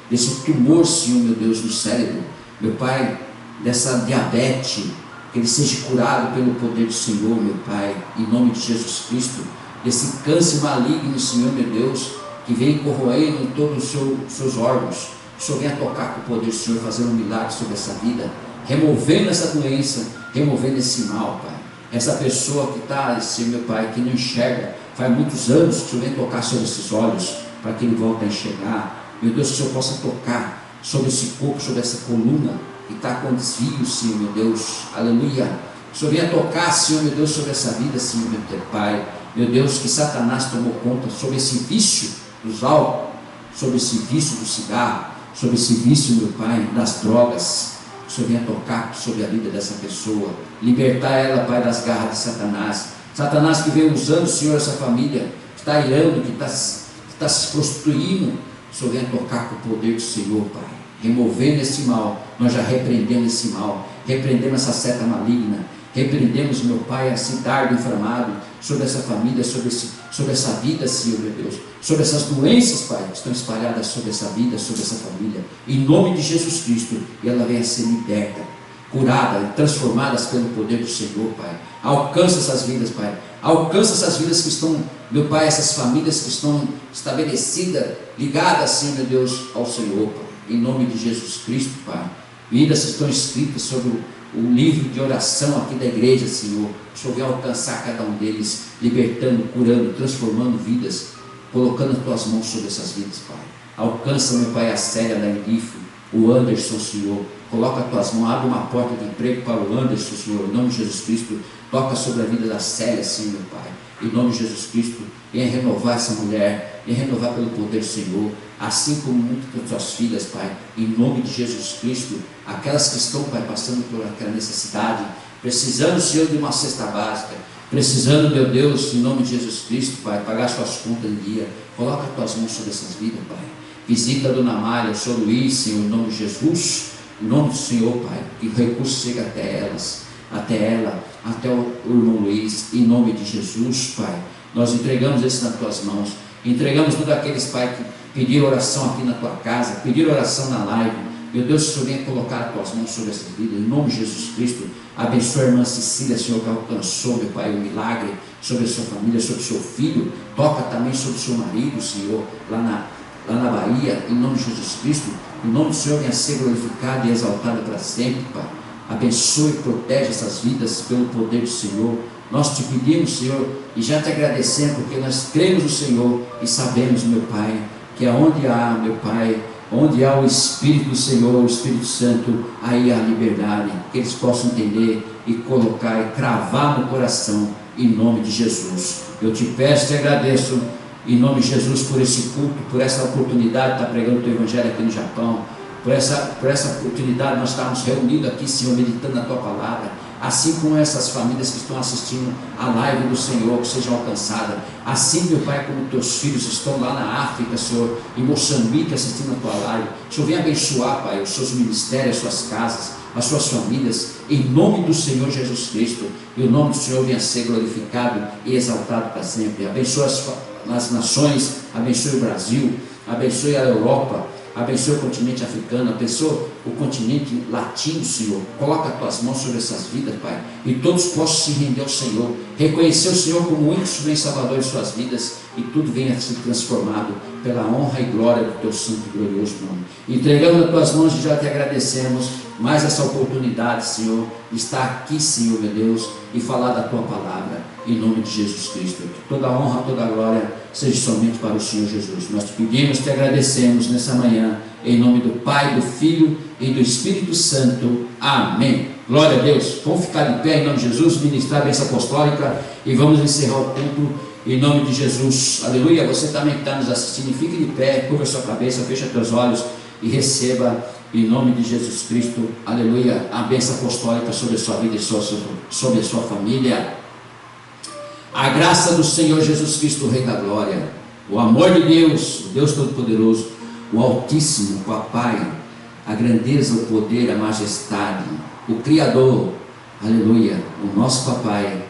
desse tumor, Senhor, meu Deus, no cérebro, meu Pai, dessa diabetes, que ele seja curado pelo poder do Senhor, meu Pai, em nome de Jesus Cristo, desse câncer maligno, Senhor, meu Deus, que vem corroendo todos os seus órgãos. O Senhor venha tocar com o poder do Senhor, fazer um milagre sobre essa vida, removendo essa doença, removendo esse mal, Pai. Essa pessoa que está, Senhor, meu Pai, que não enxerga, faz muitos anos, que o Senhor venha tocar sobre esses olhos, para que ele volte a enxergar. Meu Deus, que o Senhor possa tocar sobre esse corpo, sobre essa coluna, que está com desvio, Senhor, meu Deus, aleluia. O Senhor venha tocar, Senhor, meu Deus, sobre essa vida, Senhor, meu Pai. Meu Deus, que Satanás tomou conta sobre esse vício dos álcool, sobre esse vício do cigarro, sobre esse vício, meu Pai, das drogas. O Senhor venha tocar sobre a vida dessa pessoa, libertar ela, Pai, das garras de Satanás. Satanás que vem usando, Senhor, essa família, que está irando, que está se prostituindo. O Senhor venha tocar com o poder do Senhor, Pai, removendo esse mal. Nós já repreendemos esse mal, repreendemos essa seta maligna, repreendemos, meu Pai, esse dardo inflamado sobre essa família, sobre essa vida, Senhor, meu Deus, sobre essas doenças, Pai, que estão espalhadas sobre essa vida, sobre essa família, em nome de Jesus Cristo, e ela venha a ser liberta, curada, transformadas pelo poder do Senhor, Pai. Alcança essas vidas, Pai, alcança essas vidas que estão, meu Pai, essas famílias que estão estabelecidas, ligadas, Senhor, meu Deus, ao Senhor, Pai, em nome de Jesus Cristo, Pai. Vidas que estão escritas sobre o livro de oração aqui da igreja, Senhor. O Senhor venha alcançar cada um deles, libertando, curando, transformando vidas, colocando as Tuas mãos sobre essas vidas, Pai. Alcança, meu Pai, a Célia da Indifo, o Anderson, Senhor. Coloca as Tuas mãos, abre uma porta de emprego para o Anderson, Senhor, em nome de Jesus Cristo. Toca sobre a vida da Célia, Senhor, meu Pai, em nome de Jesus Cristo. Venha renovar essa mulher, venha renovar pelo poder do Senhor, assim como muitas das Tuas filhas, Pai, em nome de Jesus Cristo. Aquelas que estão, Pai, passando por aquela necessidade, precisando, Senhor, de uma cesta básica, precisando, meu Deus, em nome de Jesus Cristo, Pai, pagar Suas contas em dia. Coloca as Tuas mãos sobre essas vidas, Pai. Visita a Dona Malha, o Senhor Luiz, Senhor, em nome de Jesus, em nome do Senhor, Pai, que o recurso chegue até elas, até ela, até o irmão Luiz, em nome de Jesus, Pai. Nós entregamos isso nas Tuas mãos, entregamos todos aqueles, Pai, que pediram oração aqui na Tua casa, pediram oração na live. Meu Deus, que o Senhor venha colocar as Tuas mãos sobre essas vidas, em nome de Jesus Cristo. Abençoa a irmã Cecília, Senhor, que alcançou, meu Pai, o milagre sobre a sua família, sobre o seu filho. Toca também sobre o seu marido, Senhor, lá na Bahia, em nome de Jesus Cristo. O nome do Senhor venha a ser glorificado e exaltado para sempre, Pai. Abençoe e protege essas vidas pelo poder do Senhor, Nós te pedimos, Senhor, e já te agradecemos, porque nós cremos no Senhor e sabemos, meu Pai, que aonde há, meu Pai, onde há o Espírito do Senhor, o Espírito Santo, aí há liberdade, que eles possam entender e colocar e cravar no coração, em nome de Jesus. Eu te peço e te agradeço, em nome de Jesus, por esse culto, por essa oportunidade de estar pregando o teu Evangelho aqui no Japão, por essa oportunidade nós estamos reunidos aqui, Senhor, meditando na tua palavra, assim como essas famílias que estão assistindo a live do Senhor, que sejam alcançadas, assim, meu Pai, como teus filhos estão lá na África, Senhor, em Moçambique, assistindo a tua live, o Senhor vem abençoar, Pai, os seus ministérios, as suas casas, as suas famílias, em nome do Senhor Jesus Cristo, e o nome do Senhor venha a ser glorificado e exaltado para sempre. Abençoa as nações, abençoe o Brasil, abençoe a Europa, abençoe o continente africano, abençoe o continente latino, Senhor. Coloca as tuas mãos sobre essas vidas, Pai, e todos possam se render ao Senhor, reconhecer o Senhor como o único supremo Salvador de suas vidas, e tudo venha a ser transformado pela honra e glória do teu santo e glorioso nome. Entregando nas tuas mãos e já te agradecemos mais essa oportunidade, Senhor, de estar aqui, Senhor, meu Deus, e falar da tua palavra, em nome de Jesus Cristo. Que toda a honra, toda a glória seja somente para o Senhor Jesus. Nós te pedimos, te agradecemos nessa manhã, em nome do Pai, do Filho e do Espírito Santo. Amém. Glória a Deus. Vamos ficar de pé em nome de Jesus, ministrar a bênção apostólica e vamos encerrar o culto em nome de Jesus. Aleluia. Você também que está nos assistindo, fique de pé, curva a sua cabeça, fecha teus olhos e receba em nome de Jesus Cristo, aleluia, a bênção apostólica sobre a sua vida e sobre a sua família. A graça do Senhor Jesus Cristo, o Rei da Glória, o amor de Deus, o Deus Todo-Poderoso, o Altíssimo, o Papai, a grandeza, o poder, a majestade, o Criador, aleluia, o nosso Papai,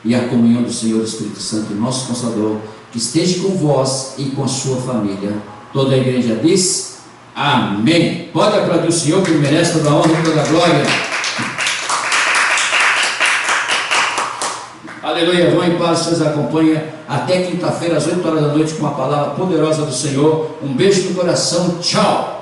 e a comunhão do Senhor Espírito Santo, o nosso Consolador, que esteja com vós e com a sua família. Toda a igreja diz amém. Pode aplaudir o Senhor, que merece toda a honra e toda a glória. Aleluia. Vão em paz, vocês acompanham até quinta-feira às 8 horas da noite com a palavra poderosa do Senhor. Um beijo no coração, tchau.